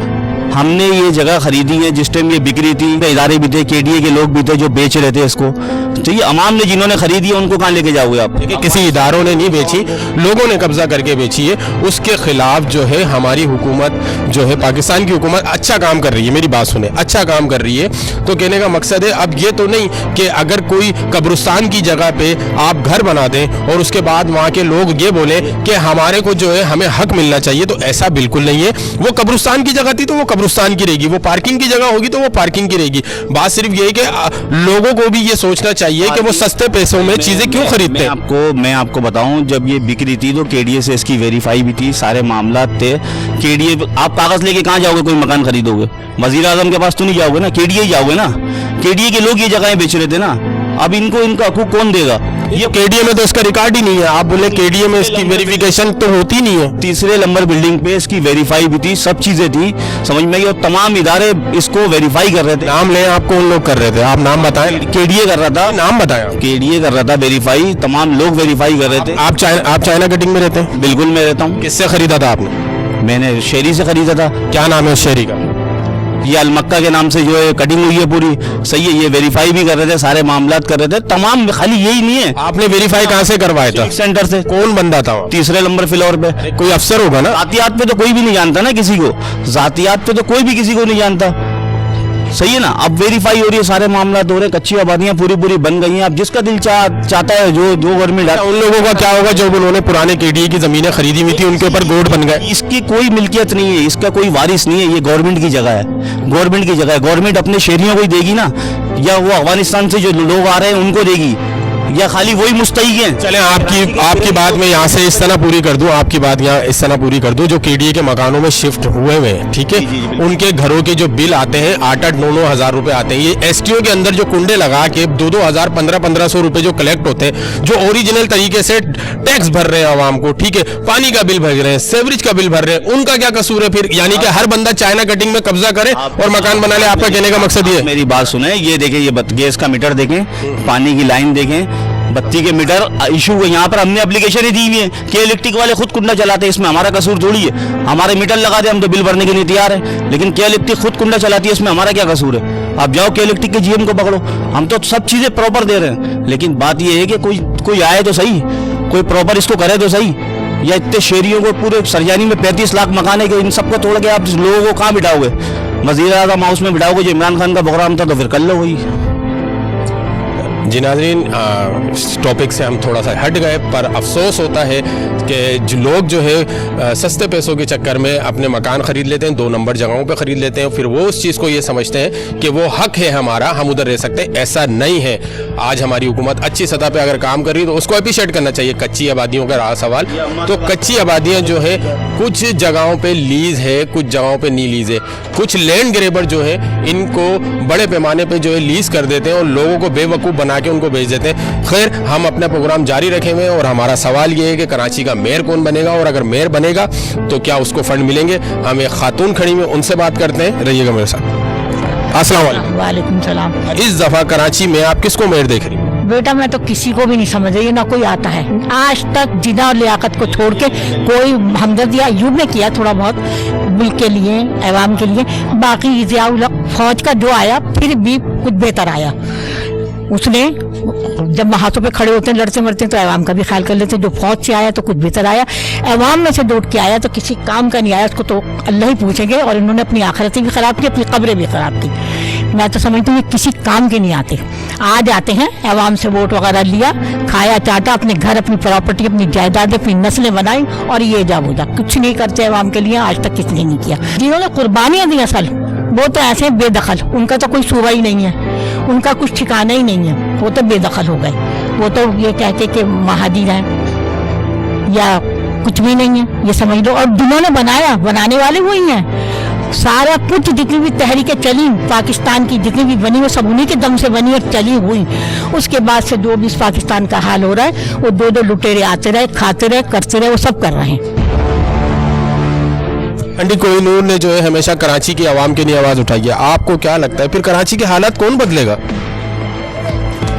हमने ये जगह खरीदी है जिस टाइम ये बिक रही थी, इदारे भी थे, केडीए के लोग भी थे जो बेच रहे थे इसको, तो ये अवाम ने जिन्होंने खरीदी है उनको कहाँ लेके जाओगे आप? किसी इदारों ने नहीं बेची, लोगों ने कब्जा करके बेची है। उसके खिलाफ जो है हमारी हुकूमत जो है, पाकिस्तान की हुकूमत अच्छा काम कर रही है। मेरी बात सुने, अच्छा काम कर रही है। तो कहने का मकसद है, अब ये तो नहीं कि अगर कोई कब्रिस्तान की जगह पे आप घर बना दें और उसके बाद वहाँ के लोग ये बोले कि हमारे को जो है हमें हक मिलना चाहिए, तो ऐसा बिल्कुल नहीं है। वो कब्रिस्तान की जगह थी तो वो कब्रिस्तान की रहेगी, वो पार्किंग की जगह होगी तो वो पार्किंग की रहेगी। बात सिर्फ ये है कि लोगों को भी ये सोचना चाहिए कि वो सस्ते पैसों में चीजें क्यों खरीदते हैं। मैं आपको बताऊं, जब ये बिक रही थी तो केडीए से इसकी वेरीफाई भी थी, सारे मामला थे। केडीए, आप कागज लेके कहाँ जाओगे कोई मकान खरीदोगे? वजीर आजम के पास तो नहीं जाओगे ना, केडीए ही जाओगे ना। केडीए के लोग ये जगहें बेच रहे थे ना, अब इनको इनका हकूक कौन देगा? ये केडीए में तो इसका रिकॉर्ड ही नहीं है। आप बोले केडीए में इसकी वेरिफिकेशन तो होती नहीं है। तीसरे नंबर बिल्डिंग पे इसकी वेरीफाई भी थी, सब चीजें थी, समझ में आई, और तमाम इदारे इसको वेरीफाई कर रहे थे। नाम ले, आपको उन लोग कर रहे थे, आप नाम बताएं। केडीए कर रहा था, नाम बताया, केडीए कर रहा था वेरीफाई, तमाम लोग वेरीफाई कर रहे थे। आप चाइना कटिंग में रहते हैं? बिल्कुल मैं रहता हूँ। किससे खरीदा था आपने? मैंने शहरी से खरीदा था। क्या नाम है उस शहरी का? ये अलमक्का के नाम से जो है कटिंग हुई है पूरी, सही है। ये वेरीफाई भी कर रहे थे, सारे मामलात कर रहे थे तमाम, खाली यही नहीं है। आपने वेरीफाई कहाँ से करवाया था? सेंटर से। कौन बंदा था? तीसरे नंबर फ्लोर पे। कोई अफसर होगा ना? जातियात पे तो कोई भी नहीं जानता ना किसी को, जातियात पे तो कोई भी किसी को नहीं जानता, सही है ना। अब वेरीफाई हो रही है, सारे मामला हो रहे हैं, कच्ची आबादियां पूरी पूरी बन गई हैं। अब जिसका दिल चाहता है, जो गवर्नमेंट, उन लोगों का क्या होगा जो उन्होंने पुराने केडीए की जमीनें खरीदी हुई थी, उनके ऊपर गोड बन गए? इसकी कोई मिल्कियत नहीं है, इसका कोई वारिस नहीं है, ये गवर्नमेंट की जगह है, गवर्नमेंट की जगह है। गवर्नमेंट अपने शहरियों को ही देगी ना, या वो अफगानिस्तान से जो लोग आ रहे हैं उनको देगी? या खाली वही मुस्तहिक हैं? चले आपकी बात मैं यहाँ से इस तरह पूरी कर दूं, आपकी बात यहाँ इस तरह पूरी कर दूं, जो केडीए के मकानों में शिफ्ट हुए हैं, ठीक है, उनके घरों के जो बिल आते हैं 8-9 हज़ार रुपए आते हैं। ये एसटीओ के अंदर जो कुंडे लगा के 2-2 हज़ार 1500 रुपए जो कलेक्ट होते हैं, जो ओरिजिनल तरीके से टैक्स भर रहे हैं आवाम को, ठीक है, पानी का बिल भर रहे हैं, सेवरेज का बिल भर रहे हैं, उनका क्या कसूर है फिर? यानी कि हर बंदा चाइना कटिंग में कब्जा करे और मकान बना ले, आपका कहने का मकसद ये है? मेरी बात सुने, ये देखें, ये गैस का मीटर देखें, पानी की लाइन देखें, बत्ती के मीटर इशू हुए। यहाँ पर हमने एप्लीकेशन दी हुई है कि इलेक्ट्रिक वाले खुद कुंडा चलाते हैं, इसमें हमारा कसूर थोड़ी है। हमारे मीटर लगा दे, हम तो बिल भरने के लिए तैयार है, लेकिन के इलेक्ट्रिक खुद कुंडा चलाती है, इसमें हमारा क्या कसूर है? आप जाओ के इलेक्ट्रिक के जीएम को पकड़ो, हम तो सब चीजें प्रॉपर दे रहे हैं, लेकिन बात ये है कि कोई आए तो सही, कोई प्रॉपर इसको करे तो सही। या इतने शहरियों को, पूरे सरजानी में 35 लाख मकान है कि इन सबको तोड़ के आप लोगों को कहाँ बिठाओगे? वज़ीर आज़म हाउस में बिठाओगे, जो इमरान खान का प्रोग्राम था, तो फिर कर लो वही। जी नाज़रीन, इस टॉपिक से हम थोड़ा सा हट गए, पर अफसोस होता है कि जो लोग जो है सस्ते पैसों के चक्कर में अपने मकान ख़रीद लेते हैं, 2 नंबर जगहों पे ख़रीद लेते हैं, फिर वो उस चीज़ को ये समझते हैं कि वो हक है हमारा, हम उधर रह सकते हैं। ऐसा नहीं है। आज हमारी हुकूमत अच्छी सतह पे अगर काम कर रही है तो उसको अप्रिशिएट करना चाहिए। कच्ची आबादियों का रहा सवाल, तो कच्ची आबादियाँ जो है कुछ जगहों पर लीज़ है, कुछ जगहों पर नी लीज़ है। कुछ लैंड ग्रेबर जो है इनको बड़े पैमाने पर जो है लीज़ कर देते हैं और लोगों को बेवकूफ़ बना के उनको भेज देते हैं। खैर, हम अपना प्रोग्राम जारी रखेंगे और हमारा सवाल ये है कि कराची का मेयर कौन बनेगा, और अगर मेयर बनेगा तो क्या उसको फंड मिलेंगे? हम एक खातून खड़ी में उनसे बात करते हैं, रहिएगा मेरे साथ। अस्सलाम वालेकुम। वालेकुम सलाम। इस दफा कराची में आप किसको मेयर देख रही हैं? बेटा, मैं तो किसी को भी नहीं समझ रही, ना कोई आता है। आज तक जिना और लियाकत को छोड़ के कोई हमदर्द या अयूब ने किया थोड़ा बहुत मुल्क के लिए, अवाम के लिए। बाकी ज़ियाउल हक फौज का जो आया फिर भी कुछ बेहतर आया। उसने जब हाथों पे खड़े होते हैं लड़ते मरते हैं तो अवाम का भी ख्याल कर लेते हैं। जो फौज से आया तो कुछ बेहतर आया, अवाम में से दौड़ के आया तो किसी काम का नहीं आया, उसको तो अल्लाह ही पूछेंगे। और इन्होंने अपनी आखिरतें भी खराब की, अपनी कब्रें भी खराब की। मैं तो समझती हूँ किसी काम के नहीं आते। आज आते हैं, अवाम से वोट वगैरह लिया, खाया चाटा, अपने घर, अपनी प्रॉपर्टी, अपनी जायदाद, अपनी नस्लें बनाई और ये जा वो जा, कुछ नहीं करते अवाम के लिए। आज तक किसी ने नहीं किया। जिन्होंने कुर्बानियाँ दी असल, वो तो ऐसे बेदखल, उनका तो कोई सूबा ही नहीं है, उनका कुछ ठिकाना ही नहीं है, वो तो बेदखल हो गए। वो तो ये कहते कि महादी हैं या कुछ भी नहीं है, ये समझ लो। और जिन्होंने बनाया, बनाने वाले वही हैं। सारा कुछ जितनी भी तहरीकें चली पाकिस्तान की, जितनी भी बनी, वो सब उन्हीं के दम से बनी और चली हुई। उसके बाद से जो भी इस पाकिस्तान का हाल हो रहा है, वो 2-2 लुटेरे आते रहे, खाते रहे, करते रहे, वो सब कर रहे हैं। अंडी कोहिनूर ने जो है हमेशा कराची की आवाम के लिए आवाज़ उठाई है। आपको क्या लगता है फिर कराची के हालात कौन बदलेगा?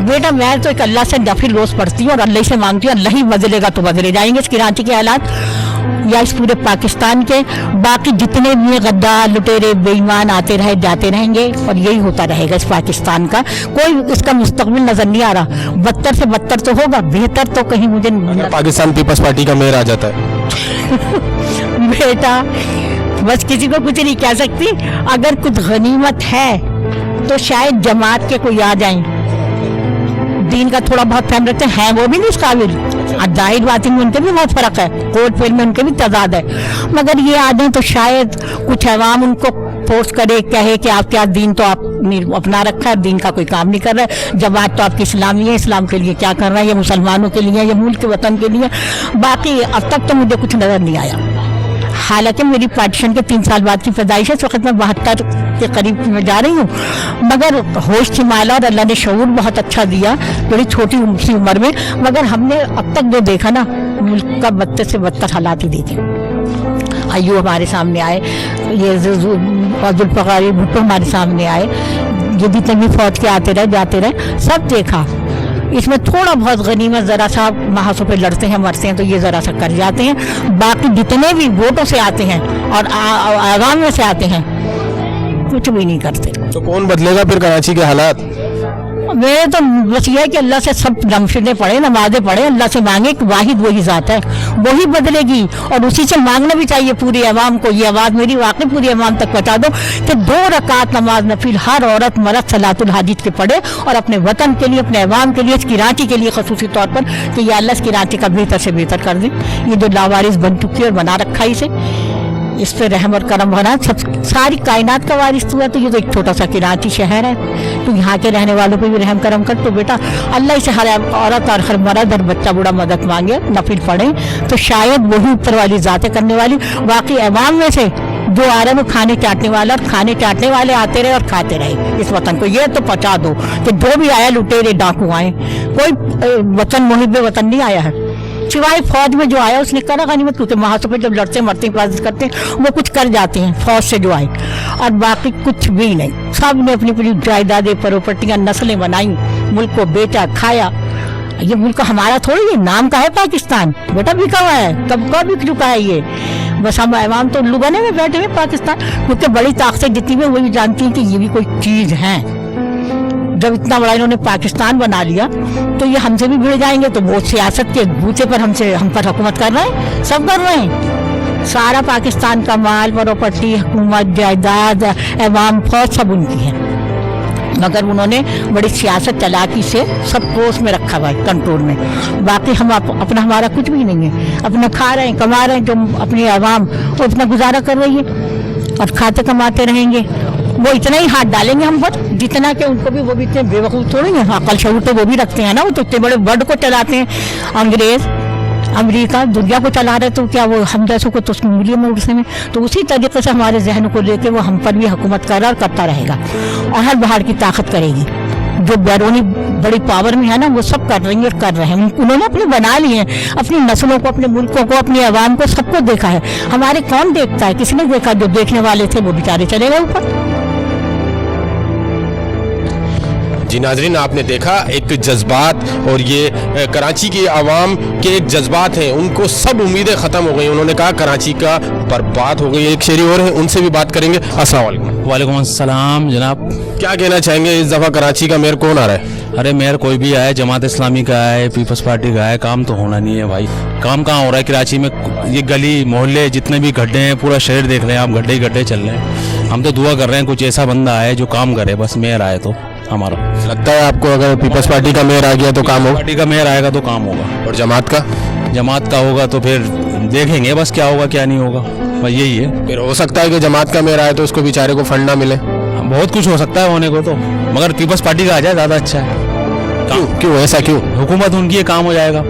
बेटा, मैं तो एक अल्लाह से नफिल रोज पढ़ती हूँ और अल्लाह से मांगती हूँ, अल्लाह ही बदलेगा तो बदले जाएंगे इस कराची के हालात या इस पूरे पाकिस्तान के। बाकी जितने भी गद्दार, लुटेरे, बेईमान आते रहे, जाते रहेंगे और यही होता रहेगा इस पाकिस्तान का। कोई इसका मुस्तकबिल नजर नहीं आ रहा। बदतर से बदतर तो होगा, बेहतर तो कहीं मुझे पाकिस्तान पीपल्स पार्टी का मेयर आ जाता है बेटा, बस किसी को कुछ नहीं कह सकती। अगर कुछ गनीमत है तो शायद जमात के कोई आ जाएं, दीन का थोड़ा बहुत फहम रखते हैं, वो भी नहीं इस काबिल। जाहिर बात में उनके भी बहुत फर्क है, कोर्ट फेल में उनके भी तजाद है, मगर ये आ जाए तो शायद कुछ अवाम उनको फोर्स करे, कहे कि आप क्या दीन तो आप अपना रखा है, दीन का कोई काम नहीं कर रहा है। जमात तो आपकी इस्लामी है, इस्लाम के लिए क्या कर रहा है, ये मुसलमानों के लिए, ये मुल्क के वतन के लिए। बाकी अब तक तो मुझे कुछ नजर नहीं आया। हालांकि मेरी पार्टीशन के 3 साल बाद की पैदाइश है, इस वक्त मैं 72 के करीब में जा रही हूँ, मगर होश थी माला और अल्लाह ने शऊर बहुत अच्छा दिया बड़ी छोटी सी उम्र में। मगर हमने अब तक जो देखा ना, मुल्क का बदतर से बदतर हालात ही देखे। अय्यूब हमारे सामने आए, ये जुल्फ़िकार भुट्टो हमारे सामने आए, ये जितने भी फौज के आते रहे जाते रहे, सब देखा। इसमें थोड़ा बहुत गनीमत जरा सा महासों पे लड़ते हैं, मरते हैं तो ये जरा सा कर जाते हैं। बाकी जितने भी वोटों से आते हैं और आवाम में से आते हैं, कुछ भी नहीं करते। तो कौन बदलेगा फिर कराची के हालात? मेरे तो बस ये है कि अल्लाह से सब नमशें पढ़े, नमाजें पढ़े, अल्लाह से मांगे कि वाहिद वही ज़ात है, वही बदलेगी। और उसी से मांगना भी चाहिए पूरी अवाम को। ये आवाज़ मेरी वाकई पूरी अवाम तक पहुँचा दो कि 2 रकात नमाज नफिल हर औरत मर्द सलातुल हाजित के पढ़े और अपने वतन के लिए, अपने अवाम के लिए, इस कराची के लिए खसूसी तौर पर, कि ये अल्लाह इस कराची का बेहतर से बेहतर कर दे। ये जो लावारिस बन चुकी है और बना रखा इसे, इस पे रहम और करम होना। सब सारी कायनात का वारिस हुआ, तो ये तो एक छोटा सा कराची शहर है, तो यहाँ के रहने वालों पे भी रहम करम कर। तो बेटा अल्लाह से हर औरत और हर मर्द और बच्चा बूढ़ा मदद मांगे, नफिल पढ़े, तो शायद वही ऊपर वाली जाते करने वाली। बाकी अवाम में से जो आ रहा है वो खाने चाटने वाला, और खाने चाटने वाले आते रहे और खाते रहे इस वतन को। ये तो पचा दो कि जो भी आया लुटेरे डाकू आए, कोई वतन मुहिब वतन नहीं आया है, सिवाय फौज में जो आया उसने करा गनीमत, क्योंकि महासों पे जब लड़ते मरते हिफाजत करते हैं वो कुछ कर जाते हैं फौज से जो आए, और बाकी कुछ भी नहीं। सब ने अपनी अपनी जायदादें प्रॉपर्टियां नस्लें बनाई, मुल्क को बेचा खाया। ये मुल्क हमारा थोड़ी, ये नाम का है पाकिस्तान, बेटा बिका हुआ है, कब का बिक चुका है ये। बस हम अवाम तो उल्लू बने में बैठे हुए पाकिस्तान, क्योंकि बड़ी ताकतें जितनी भी वो भी जानती हैं कि ये भी कोई चीज है। जब इतना बड़ा इन्होंने पाकिस्तान बना लिया तो ये हमसे भी भिड़ जाएंगे, तो वो सियासत के बूते पर हम पर हुकूमत कर रहे हैं, सब कर रहे हैं। सारा पाकिस्तान का माल प्रॉपर्टी हुकूमत जायदाद अवाम फौज सब उनकी है, मगर उन्होंने बड़ी सियासत चालाकी से सबको उसमें रखा हुआ है, कंट्रोल में। बाकी हम अपना हमारा कुछ भी नहीं है, अपना खा रहे हैं कमा रहे हैं, जो अपनी आवाम वो अपना गुजारा कर रही है और खाते कमाते रहेंगे। वो इतना ही हाथ डालेंगे हम पर जितना कि उनको भी, वो भी इतने बेवकूफ़ थोड़ी हैं, अकल शऊर तो वो भी रखते हैं ना, वो तो इतने बड़े वर्ल्ड को चलाते हैं, अंग्रेज अमेरिका दुनिया को चला रहे, तो क्या वो हम जैसों को तो उंगलियों में उड़ने में। तो उसी तरीके से हमारे जहन को लेके वो हम पर भी हुकूमत कर रहा और करता रहेगा, और हर बाहर की ताकत करेगी। जो बैरूनी बड़ी पावर में है ना, वो सब कर रही है और कर रहे हैं। उन्होंने अपने बना लिए हैं, अपनी नस्लों को, अपने मुल्कों को, अपनी आवाम को, सबको देखा है। हमारे कौन देखता है? किसने देखा? जो देखने वाले थे वो बेचारे चले गए ऊपर। जी नाजरीन, आपने देखा एक जज्बात, और ये कराची की आवाम के एक जज्बात हैं, उनको सब उम्मीदें ख़त्म हो गई। उन्होंने कहा कराची का बर्बाद हो गई। एक शेरी और है, उनसे भी बात करेंगे। अस्सलाम वालेकुम। वालेकुम अस्सलाम जनाब। क्या कहना चाहेंगे, इस दफ़ा कराची का मेयर कौन आ रहा है? अरे मेयर कोई भी आए, जमात इस्लामी का आए, पीपल्स पार्टी का आए, काम तो होना नहीं है भाई। काम कहाँ हो रहा है कराची में? ये गली मोहल्ले जितने भी गड्ढे हैं, पूरा शहर देख रहे हैं आप, गड्ढे ही गड्ढे चल रहे हैं। हम तो दुआ कर रहे हैं कुछ ऐसा बंदा आए जो काम करे, बस मेयर आए तो हमारा। लगता है आपको अगर पीपल्स पार्टी का मेयर आ गया तो काम होगा? पार्टी का मेयर आएगा तो काम होगा। और जमात का? जमात का होगा तो फिर देखेंगे बस क्या होगा क्या नहीं होगा, बस यही है। फिर हो सकता है कि जमात का मेयर आए तो उसको बेचारे को फंड ना मिले। बहुत कुछ हो सकता है होने को तो, मगर पीपल्स पार्टी का आ जाए ज़्यादा अच्छा है। क्यों ऐसा क्यों? हुकूमत उनकी है, काम हो जाएगा,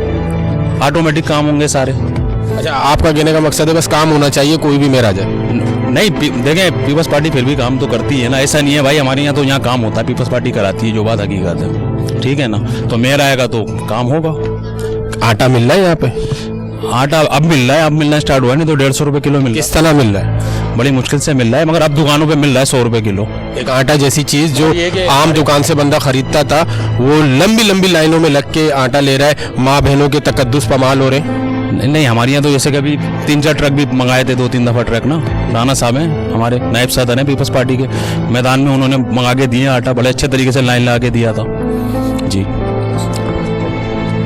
ऑटोमेटिक काम होंगे सारे। अच्छा, आपका कहने का मकसद है बस काम होना चाहिए, कोई भी मेयर आ जाए? नहीं, देखें पीपल्स पार्टी फिर भी काम तो करती है ना, ऐसा नहीं है भाई हमारे यहाँ तो यहाँ काम होता है, पीपल्स पार्टी कराती है, जो बात हकीकत है, ठीक है ना। तो मेयर आएगा तो काम होगा। आटा मिल रहा है यहाँ पे? आटा अब मिल रहा है, अब मिलना स्टार्ट हुआ है, नहीं तो 150 रुपये किलो मिल रहा है। किस तरह मिल रहा है? बड़ी मुश्किल से मिल रहा है, मगर अब दुकानों पे मिल रहा है 100 रुपये किलो। एक आटा जैसी चीज जो आम दुकान से बंदा खरीदता था, वो लंबी लंबी लाइनों में लग के आटा ले रहा है। माँ बहनों के तकद्दुस पमाल हो रहे हैं। नहीं हमारे यहाँ तो जैसे कभी 3-4 ट्रक भी मंगाए थे, 2-3 दफ़ा ट्रक ना। राना साहब हैं हमारे नायब सदर हैं पीपल्स पार्टी के, मैदान में उन्होंने मंगा के दिए आटा, बड़े अच्छे तरीके से लाइन लगा के दिया था जी।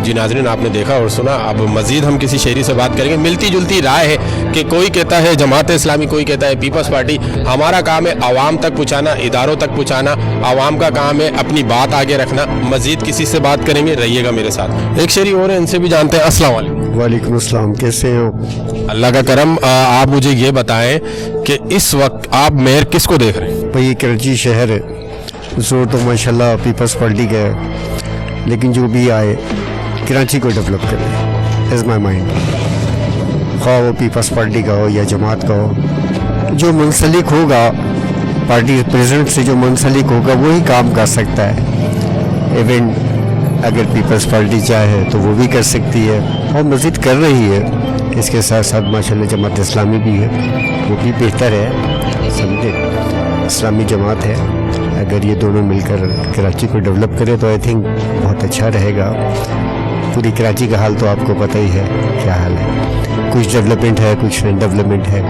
जी नाज़रीन, आपने देखा और सुना। अब मजीद हम किसी शहरी से बात करेंगे। मिलती जुलती राय है कि कोई कहता है जमात इस्लामी, कोई कहता है पीपल्स पार्टी। हमारा काम है आवाम तक पहुँचाना, इदारों तक पहुँचाना। आवाम का काम है अपनी बात आगे रखना। मजीद किसी से बात करेंगे, रहिएगा मेरे साथ। एक शहरी और है, इनसे भी जानते हैं। अस्सलाम वालेकुम। वालेकुम अस्सलाम, कैसे हो? अल्लाह का करम। आप मुझे ये बताएं कि इस वक्त आप मेयर किसको देख रहे हैं? भाई कराची शहर है, जोर तो माशाल्लाह पीपल्स पार्टी का है, लेकिन जो भी आए कराची को डेवलप करे, इज़ माई माइंड। खा वो पीपल्स पार्टी का हो या जमात का हो, जो मुंसलिक होगा पार्टी प्रेसिडेंट से, जो मुंसलिक होगा वही काम कर सकता है। इवन अगर पीपल्स पार्टी चाहे तो वो भी कर सकती है और मज़ीद कर रही है। इसके साथ साथ माशाल्लाह जमात इस्लामी भी है, वो भी बेहतर है, समझे। इस्लामी जमात है, अगर ये दोनों मिलकर कराची को डेवलप करे तो आई थिंक बहुत अच्छा रहेगा। पूरी कराची का हाल तो आपको पता ही है क्या हाल है, कुछ डेवलपमेंट है, कुछ डेवलपमेंट है।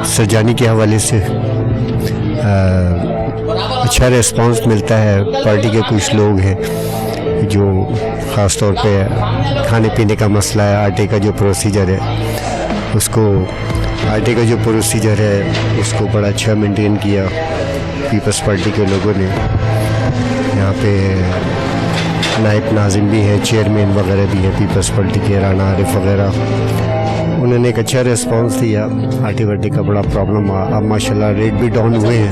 सरजानी के हवाले से अच्छा रिस्पांस मिलता है। पार्टी के कुछ लोग हैं जो ख़ास तौर पे खाने पीने का मसला है, आटे का जो प्रोसीजर है उसको बड़ा अच्छा मेंटेन किया पीपल्स पार्टी के लोगों ने। यहाँ पे नायब नाज़िम भी हैं, चेयरमैन वगैरह भी हैं पीपल्स पार्टी के, राना आरिफ वगैरह। उन्होंने एक अच्छा रिस्पांस दिया। आटे वाटे का बड़ा प्रॉब्लम अब माशाल्लाह रेट भी डाउन हुए हैं।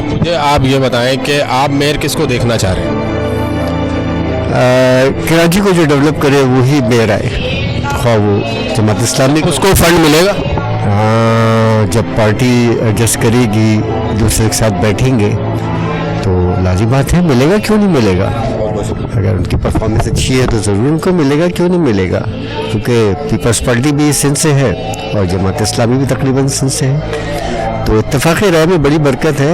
मुझे आप ये बताएं कि आप मेयर किसको देखना चाह रहे हैं? कराची को जो डेवलप करे वही मेयर आए, हाँ वो जमात इस्लामी। उसको फंड मिलेगा? जब पार्टी एडजस्ट करेगी, दूसरे के साथ बैठेंगे तो लाजिम बात है मिलेगा, क्यों नहीं मिलेगा। अगर उनकी परफॉर्मेंस अच्छी है तो ज़रूर उनको मिलेगा, क्यों नहीं मिलेगा। क्योंकि पीपल्स पार्टी भी सिंध से है और जमात इस्लामी भी तकरीबन सिंध से है, तो इत्तेफाक राय में बड़ी बरकत है।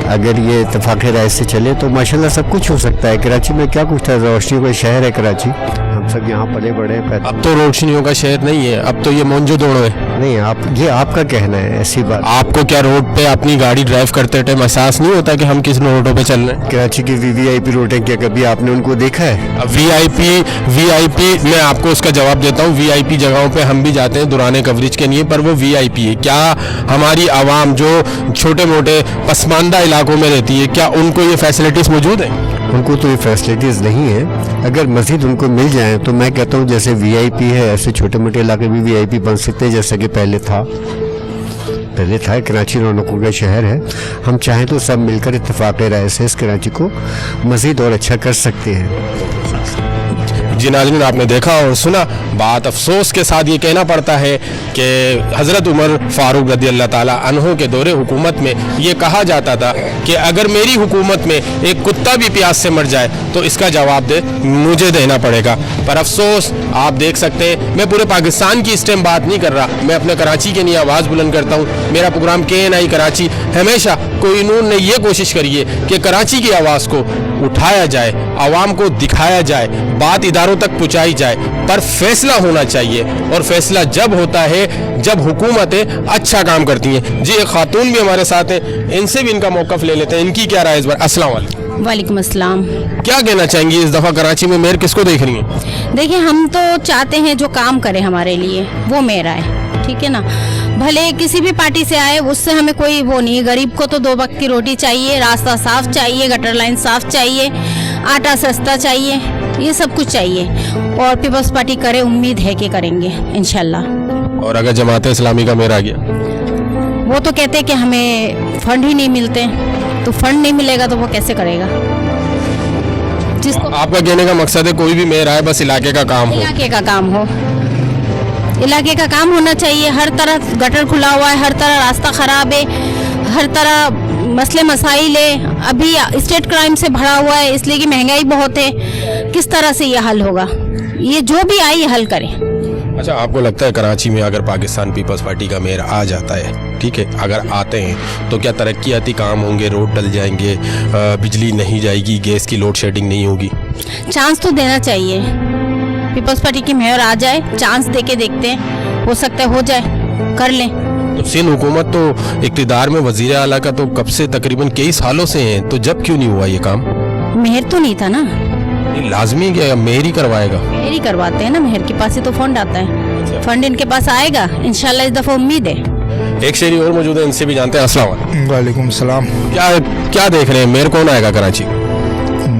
अगर ये इत्तेफाक राय से चले तो माशाल्लाह सब कुछ हो सकता है। कराची में क्या कुछ था, रोशनियों का शहर है कराची, हम सब यहाँ पले बड़े। अब तो रोशनियों का शहर नहीं है, अब तो ये मोंजोदड़ो है। नहीं, आप ये आपका कहना है, ऐसी बात। आपको क्या रोड पे अपनी गाड़ी ड्राइव करते टाइम एहसास नहीं होता कि हम किस रोडों पे चल रहे हैं? कराची की वीवीआईपी रोड है, क्या कभी आपने उनको देखा है? अब वीआईपी मैं आपको उसका जवाब देता हूँ। वीआईपी जगहों पे हम भी जाते हैं दुराने कवरेज के लिए, पर वो वीआईपी है। क्या हमारी आवाम जो छोटे मोटे पसमानदा इलाकों में रहती है, क्या उनको ये फैसिलिटीज़ मौजूद हैं? उनको तो ये फैसिलिटीज़ नहीं है। अगर मज़ीद उनको मिल जाए तो मैं कहता हूँ जैसे वीआईपी है ऐसे छोटे मोटे इलाके भी वीआईपी बन सकते हैं, जैसे कि पहले था। कराची रौनकों का शहर है, हम चाहें तो सब मिलकर इत्तेफाक राय से इस कराची को मज़ीद और अच्छा कर सकते हैं। जी नाज़रीन, आपने देखा और सुना। बात अफसोस के साथ ये कहना पड़ता है कि हज़रत उमर फ़ारूक रज़ी अल्लाह ताला अन्हो के दौरे हुकूमत में ये कहा जाता था कि अगर मेरी हुकूमत में एक कुत्ता भी प्यास से मर जाए तो इसका जवाब मुझे देना पड़ेगा। पर अफसोस आप देख सकते हैं, मैं पूरे पाकिस्तान की इस टाइम बात नहीं कर रहा, मैं अपने कराची के लिए आवाज़ बुलंद करता हूँ। मेरा प्रोग्राम KNI कराची हमेशा कोहिनूर ने ये कोशिश करी है कि कराची की आवाज़ को उठाया जाए, आवाम को दिखाया जाए, बात इदारों तक पहुँचाई जाए, पर फैसला होना चाहिए। और फैसला जब होता है जब हुकूमतें अच्छा काम करती हैं। जी एक खातून भी हमारे साथ हैं, इनसे भी इनका मौक़िफ़ ले लेते हैं, इनकी क्या राय है इस बार। अस्सलाम वालेकुम। वालेकुम अस्सलाम। क्या कहना चाहेंगी इस दफ़ा कराची में मेयर किसको देख रही हैं? देखिए, हम तो चाहते हैं जो काम करे हमारे लिए वो मेयर आए, ठीक है ना। भले किसी भी पार्टी से आए, उससे हमें कोई वो नहीं है। गरीब को तो 2 वक्त की रोटी चाहिए, रास्ता साफ चाहिए, गटर लाइन साफ चाहिए, आटा सस्ता चाहिए, ये सब कुछ चाहिए। और पीपल्स पार्टी करे, उम्मीद है कि करेंगे इंशाल्लाह। और अगर जमात इस्लामी का मेयर आ गया? वो तो कहते हैं कि हमें फंड ही नहीं मिलते, तो फंड नहीं मिलेगा तो वो कैसे करेगा। जिसको आपका कहने का मकसद है कोई भी मेयर आए, बस इलाके का काम हो। इलाके का काम हो, इलाके का काम होना चाहिए। हर तरह गटर खुला हुआ है, हर तरह रास्ता ख़राब है, हर तरह मसले मसाइल है। अभी स्टेट क्राइम से भरा हुआ है, इसलिए कि महंगाई बहुत है। किस तरह से ये हल होगा? ये जो भी आए ये हल करे। अच्छा, आपको लगता है कराची में अगर पाकिस्तान पीपल्स पार्टी का मेयर आ जाता है, ठीक है, अगर आते हैं तो क्या तरक्याती काम होंगे, रोड डल जाएंगे, बिजली नहीं जाएगी, गैस की लोड शेडिंग नहीं होगी? चांस तो देना चाहिए। पीपल्स पार्टी की मेयर आ जाए, चांस दे के देखते हैं, हो सकता है हो जाए, कर लें। तो सिंध हुकूमत तो इक़्तिदार में वज़ीर आला का तो कब से तकरीबन कई सालों से हैं, तो जब क्यों नहीं हुआ ये काम? मेयर तो नहीं था ना। लाजमी क्या मेयर ही करवाएगा? मेयर ही करवाते हैं ना, मेयर के पास ही तो फंड आता है। फंड इनके पास आएगा इंशाल्लाह, इस दफ़ा उम्मीद है। एक शहरी और मौजूद है, इनसे भी जानते हैं। अस्सलाम वालेकुम। वालेकुम सलाम। क्या देख रहे हैं, मेयर कौन आएगा कराची?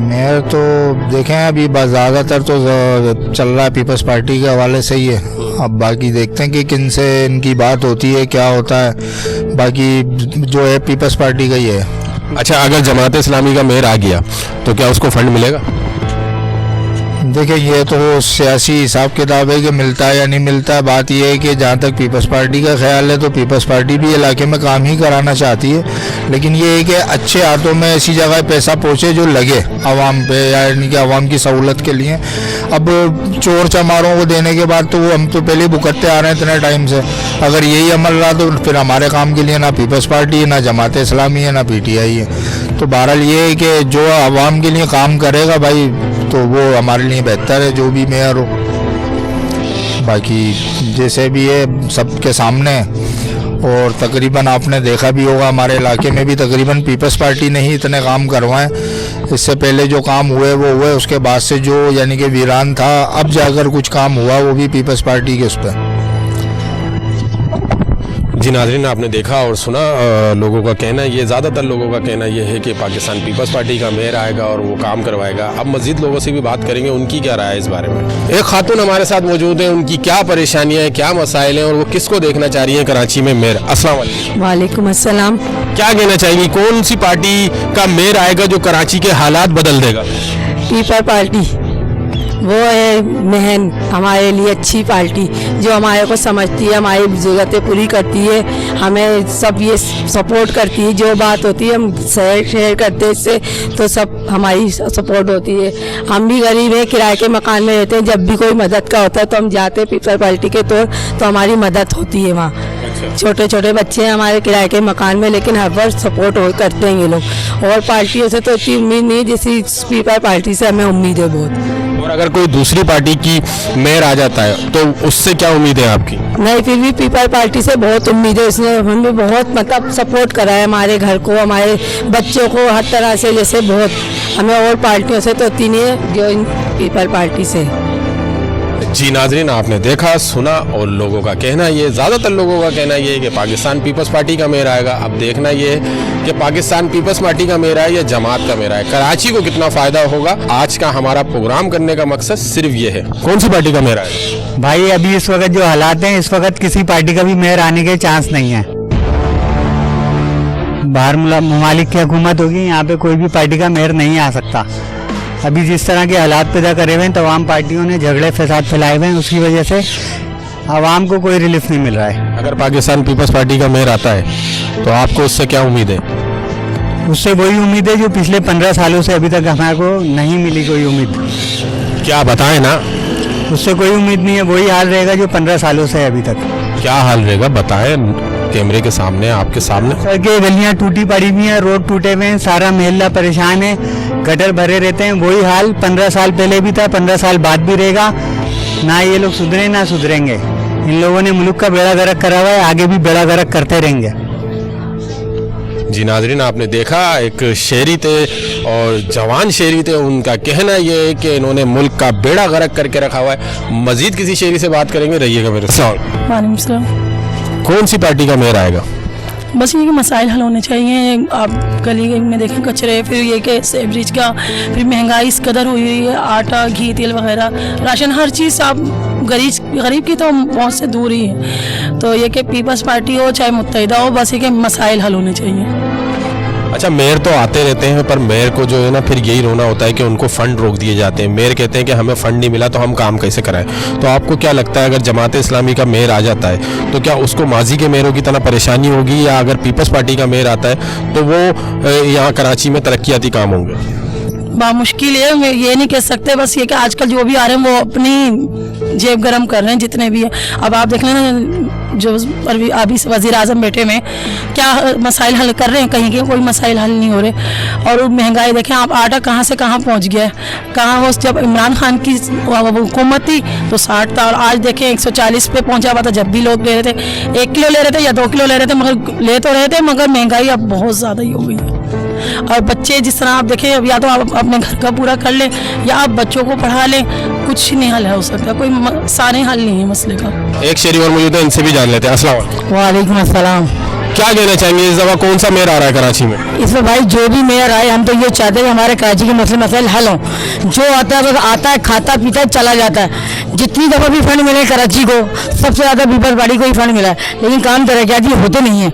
मेयर तो देखें अभी ज़्यादातर तो चल रहा है पीपल्स पार्टी के हवाले से ही है। अब बाकी देखते हैं कि किन से इनकी बात होती है, क्या होता है। बाकी जो है पीपल्स पार्टी का ही है। अच्छा, अगर जमात इस्लामी का मेयर आ गया तो क्या उसको फंड मिलेगा? देखिए, ये तो सियासी हिसाब किताब है कि मिलता है या नहीं मिलता है। बात यह है कि जहाँ तक पीपल्स पार्टी का ख्याल है तो पीपल्स पार्टी भी इलाके में काम ही कराना चाहती है, लेकिन ये है कि अच्छे हाथों में ऐसी जगह पैसा पहुँचे जो लगे आवाम पे, यानी कि आवाम की सहूलत के लिए। अब चोर चमारों को देने के बाद तो वो हम तो पहले भुगतते आ रहे हैं इतने टाइम से। अगर यही अमल रहा तो फिर हमारे काम के लिए ना पीपल्स पार्टी है, ना जमात इस्लामी है, ना PTI है। तो बहरहाल ये है कि जो आवाम के लिए काम करेगा भाई, तो वो हमारे लिए बेहतर है, जो भी मेयर हो। बाकी जैसे भी है सबके सामने, और तकरीबन आपने देखा भी होगा हमारे इलाके में भी तकरीबन पीपल्स पार्टी ने ही इतने काम करवाएं। इससे पहले जो काम हुए वो हुए, उसके बाद से जो यानी कि वीरान था, अब जाकर कुछ काम हुआ वो भी पीपल्स पार्टी के उस पर। जी नाज़रीन, आपने देखा और सुना लोगों का कहना ये, ज़्यादातर लोगों का कहना ये है कि पाकिस्तान पीपल्स पार्टी का मेयर आएगा और वो काम करवाएगा। अब मज़ीद लोगों से भी बात करेंगे, उनकी क्या राय है इस बारे में। एक खातून हमारे साथ मौजूद है, उनकी क्या परेशानियाँ हैं, क्या मसाइल हैं और वो किसको देखना चाह रही हैं कराची में मेयर। अस्सलाम वालेकुम। वालेकुम अस्सलाम। क्या कहना चाहेंगी, कौन सी पार्टी का मेयर आएगा जो कराची के हालात बदल देगा? पीपल पार्टी वो है महन, हमारे लिए अच्छी पार्टी जो हमारे को समझती है, हमारी ज़रूरतें पूरी करती है, हमें सब ये सपोर्ट करती है। जो बात होती है हम शेयर करते हैं इससे, तो सब हमारी सपोर्ट होती है। हम भी गरीब हैं, किराए के मकान में रहते हैं, जब भी कोई मदद का होता है तो हम जाते हैं पीपल पार्टी के तौर, तो हमारी मदद होती है वहाँ। छोटे छोटे बच्चे हैं हमारे किराए के मकान में, लेकिन हर बार सपोर्ट करते हैं ये लोग। और पार्टियों से तो इतनी उम्मीद नहीं जैसी पीपल पार्टी से हमें उम्मीद है बहुत। और अगर कोई दूसरी पार्टी की मेयर आ जाता है तो उससे क्या उम्मीद है आपकी? नहीं, फिर भी पीपल पार्टी से बहुत उम्मीद है। उसने हमें बहुत मतलब सपोर्ट करा है, हमारे घर को, हमारे बच्चों को, हर तरह से। जैसे बहुत हमें और पार्टियों से तो इतनी नहीं है जो इन पीपल पार्टी से। जी नाज़रीन, आपने देखा सुना और लोगों का कहना ये, ज़्यादातर लोगों का कहना ये है कि पाकिस्तान पीपल्स पार्टी का मेयर आएगा। अब देखना ये है कि पाकिस्तान पीपल्स पार्टी का मेयर आए या जमात का मेयर आए, कराची को कितना फ़ायदा होगा। आज का हमारा प्रोग्राम करने का मकसद सिर्फ ये है। कौन सी पार्टी का मेयर आएगा? भाई अभी इस वक्त जो हालात हैं, इस वक्त किसी पार्टी का भी मेयर आने के चांस नहीं है। बाहर ममालिक की हुकूमत होगी, यहाँ पे कोई भी पार्टी का मेयर नहीं आ सकता। अभी जिस तरह के हालात पैदा करे हुए हैं तमाम पार्टियों ने, झगड़े फसाद फैलाए हुए हैं, उसकी वजह से आवाम को कोई रिलीफ नहीं मिल रहा है। अगर पाकिस्तान पीपल्स पार्टी का मेयर आता है तो आपको उससे क्या उम्मीद है? उससे वही उम्मीद है जो पिछले 15 सालों से अभी तक हमारे को नहीं मिली कोई उम्मीद। क्या बताएं ना? उससे कोई उम्मीद नहीं है, वही हाल रहेगा जो 15 सालों से अभी तक। क्या हाल रहेगा बताएं कैमरे के सामने, आपके सामने। सड़कें गलियां टूटी पड़ी हुई हैं, रोड टूटे हुए हैं, सारा मोहल्ला परेशान है, गटर भरे रहते हैं। वही हाल 15 साल पहले भी था, 15 साल बाद भी रहेगा। ना ये लोग सुधरे ना सुधरेंगे। इन लोगों ने मुल्क का बेड़ा गर्क करा हुआ है, आगे भी बेड़ा गर्क करते रहेंगे। जी नाज़रीन, आपने देखा एक शेरी थे और जवान शेरी थे, उनका कहना ये है कि इन्होंने मुल्क का बेड़ा गर्क करके रखा हुआ है। मजीद किसी शेरी से बात करेंगे, रहिएगा मेरे साथ। वालेकुम सलाम। कौन सी पार्टी का मेयर आएगा? बस ये कि मसाइल हल होने चाहिए। आप गली में देखें कचरे, फिर ये कि सेवरेज का, फिर महंगाई इस कदर हुई है, आटा घी तेल वगैरह राशन हर चीज़ आप गरीब की तो बहुत से दूर ही है। तो ये कि पीपल्स पार्टी हो चाहे मुत्तहिदा हो, बस ये कि मसाइल हल होने चाहिए। अच्छा, मेयर तो आते रहते हैं पर मेयर को जो है ना फिर यही रोना होता है कि उनको फ़ंड रोक दिए जाते हैं। मेयर कहते हैं कि हमें फ़ंड नहीं मिला तो हम काम कैसे कराएं। तो आपको क्या लगता है अगर जमात इस्लामी का मेयर आ जाता है तो क्या उसको माजी के मेयरों की तरह परेशानी होगी, या अगर पीपल्स पार्टी का मेयर आता है तो वो यहाँ कराची में तरक्याती काम होंगे? मुश्किल है, मैं ये नहीं कह सकते। बस ये कि आजकल जो भी आ रहे हैं वो अपनी जेब गरम कर रहे हैं जितने भी हैं। अब आप देख लेना जो अभी वज़ीर आज़म बैठे में क्या मसाइल हल कर रहे हैं, कहीं के कोई मसाइल हल नहीं हो रहे। और महंगाई देखें आप, आटा कहाँ से कहाँ पहुँच गया है, कहाँ हो। जब इमरान खान की हुकूमत थी तो 60 था, और आज देखें 140 पे पहुँचा हुआ था। जब भी लोग ले रहे थे 1 किलो ले रहे थे या 2 किलो ले रहे थे, मगर ले तो रहे थे, मगर महंगाई अब बहुत ज़्यादा ही हो गई है। और बच्चे जिस तरह आप देखें, अब या तो आप अपने घर का पूरा कर लें या आप बच्चों को पढ़ा लें, कुछ नहीं हल हो सकता, कोई सारे हल नहीं है मसले का। एक शेरी और मौजूद है, इनसे भी जान लेते हैं। अस्सलाम वालेकुम। वालेकुम अस्सलाम। क्या कहना चाहेंगे इस दफ़ा कौन सा मेयर आ रहा है कराची में? इसमें भाई जो भी मेयर आए, हम तो ये चाहते हैं कि हमारे कराची के मसाइल हल हों। जो आता है बस आता है, खाता पीता है, चला जाता है। जितनी दफ़ा भी फंड मिले कराची को, सबसे ज़्यादा पीपल्स पार्टी को ही फंड मिला है, लेकिन काम तरक्याती होते नहीं है।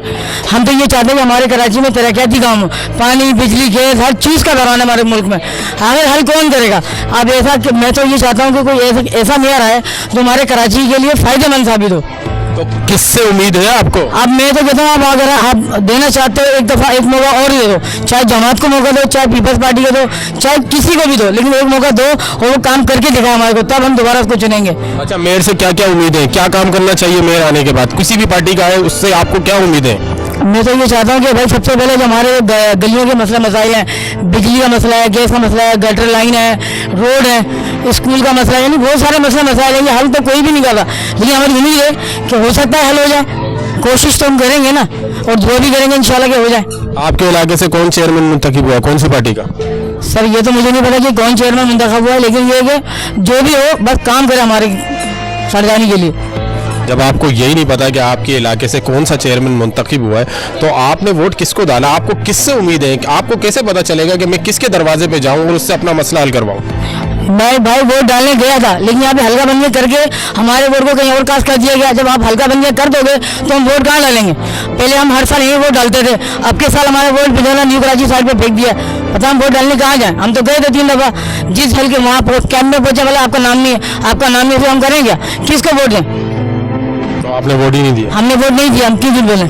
हम तो ये चाहते हैं कि हमारे कराची में तरक्याती काम हो, पानी बिजली गैस हर चीज़ का दौरान हमारे मुल्क में। आगे हल कौन करेगा? अब ऐसा मैं तो ये चाहता हूँ कि कोई ऐसा मेयर आए जो हमारे कराची के लिए फ़ायदेमंद साबित हो। तो किससे उम्मीद है आपको? अब मैं तो कहता हूँ, आप अगर आप देना चाहते हो एक दफ़ा एक मौका और दे दो, चाहे जमात को मौका दो, चाहे पीपल्स पार्टी को दो, चाहे किसी को भी दो, लेकिन एक मौका दो और वो काम करके दिखाए हमारे को, तब हम दोबारा उसको चुनेंगे। अच्छा, मेयर से क्या क्या उम्मीद है, क्या काम करना चाहिए मेयर आने के बाद? किसी भी पार्टी का है उससे आपको क्या उम्मीद है? मैं तो ये चाहता हूँ कि भाई सबसे पहले जो हमारे गलियों के मसाइल हैं, बिजली का मसला है, गैस का मसला है, गटर लाइन है, रोड है, स्कूल का मसला है, यानी बहुत सारे मसाइल हैं। ये हल तो कोई भी नहीं कर रहा, लेकिन हमारी उम्मीद है कि हो सकता है हल हो जाए। कोशिश तो हम करेंगे ना, और जो भी करेंगे इंशाल्लाह कि हो जाए। आपके इलाके से कौन चेयरमैन मुंतखब हुआ, कौन सी पार्टी का? सर ये तो मुझे नहीं पता कि कौन चेयरमैन मुंतखब हुआ है, लेकिन ये कि जो भी हो बस काम करे हमारे सरदारी के लिए। जब आपको यही नहीं पता कि आपके इलाके से कौन सा चेयरमैन मुंतखब हुआ है तो आपने वोट किसको डाला? आपको किससे उम्मीद है? आपको कैसे पता चलेगा कि मैं किसके दरवाजे पे जाऊं और उससे अपना मसला हल करवाऊं? मैं भाई वोट डालने गया था, लेकिन यहाँ पे हल्का बंदियाँ करके हमारे वोट को कहीं और कास्ट कर दिया गया। जब आप हल्का बंदियाँ कर दोगे तो हम वोट कहाँ डालेंगे? पहले हम हर साल यही वोट डालते थे, अब के साल हमारे वोट बिजोला न्यू कराची साइड पे फेंक दिया। पता हम वोट डालने कहाँ जाए? हम तो गए थे 3 दफा, जिस हल्के वहाँ कैंप में पहुंचा, बोला आपका नाम नहीं है, आपका नाम नहीं है, तो हम करें क्या? किसको वोट दें? तो आपने वोट ही नहीं दिया? हमने वोट नहीं दिया, हम क्यों झूठ बोलें?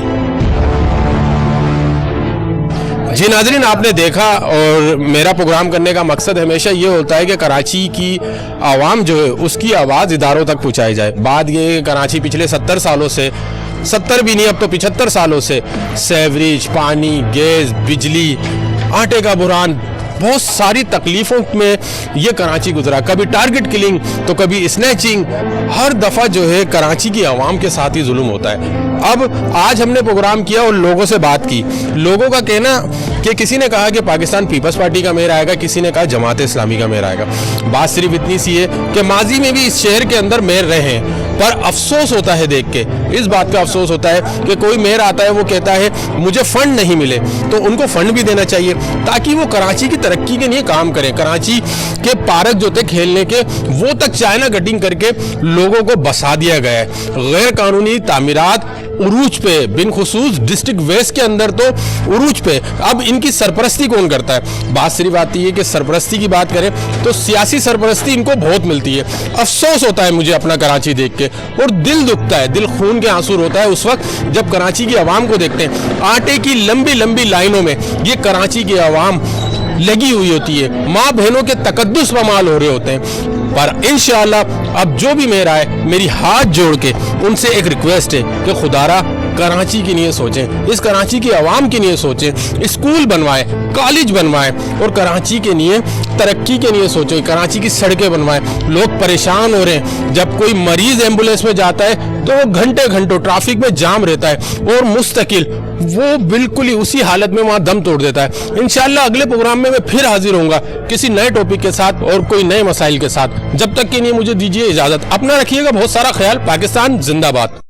जी नाजरीन, आपने देखा और मेरा प्रोग्राम करने का मकसद हमेशा ये होता है कि कराची की आवाम जो है उसकी आवाज़ इदारों तक पहुंचाई जाए। बात ये है कि कराची पिछले 70 सालों से, 70 भी नहीं अब तो 75 सालों से सेवरेज, पानी, गैस, बिजली, आटे का बुरान, बहुत सारी तकलीफ़ों में ये कराची गुजरा। कभी टारगेट किलिंग तो कभी स्नैचिंग, हर दफ़ा जो है कराची की आवाम के साथ ही जुल्म होता है। अब आज हमने प्रोग्राम किया और लोगों से बात की। लोगों का कहना कि किसी ने कहा कि पाकिस्तान पीपल्स पार्टी का मेयर आएगा, किसी ने कहा जमात इस्लामी का मेयर आएगा। बात सिर्फ इतनी सी है कि माजी में भी इस शहर के अंदर मेयर रहे हैं, पर अफसोस होता है देख के, इस बात का अफसोस होता है कि कोई मेयर आता है वो कहता है मुझे फंड नहीं मिले, तो उनको फंड भी देना चाहिए ताकि वो कराची की तरक्की के लिए काम करें। कराची के पार्क जो थे खेलने के, वो तक चाइना कटिंग करके लोगों को बसा दिया गया है। गैर कानूनी तामीरात उरूज पे, बिन खुसूस डिस्ट्रिक्ट वेस्ट के अंदर तो उरूज पे। अब इनकी सरपरस्ती कौन करता है? बात सिर्फ आती है कि सरपरस्ती की बात करें तो सियासी सरपरस्ती इनको बहुत मिलती है। अफसोस होता है मुझे अपना कराची देख के और दिल दुखता है, दिल खून के आंसू रोता है उस वक्त जब कराची की आवाम को देखते हैं। आटे की लंबी लंबी लाइनों में ये कराची की आवाम लगी हुई होती है, माँ बहनों के तकद्दुस पमाल हो रहे होते हैं। पर इंशाअल्लाह अब जो भी मेरा है, मेरी हाथ जोड़ के उनसे एक रिक्वेस्ट है कि खुदारा कराची के लिए सोचें, इस कराची की आवाम के लिए सोचें, स्कूल बनवाएं, कॉलेज बनवाएं और कराची के लिए तरक्की के लिए सोचें, कराची की सड़कें बनवाएं। लोग परेशान हो रहे हैं, जब कोई मरीज एम्बुलेंस में जाता है तो वो घंटे घंटों ट्रैफिक में जाम रहता है और मुस्तकिल वो बिल्कुल ही उसी हालत में वहाँ दम तोड़ देता है। इंशाअल्लाह अगले प्रोग्राम में मैं फिर हाजिर होऊंगा किसी नए टॉपिक के साथ और कोई नए मसाइल के साथ। जब तक के लिए मुझे दीजिए इजाजत। अपना रखिएगा बहुत सारा ख्याल। पाकिस्तान जिंदाबाद।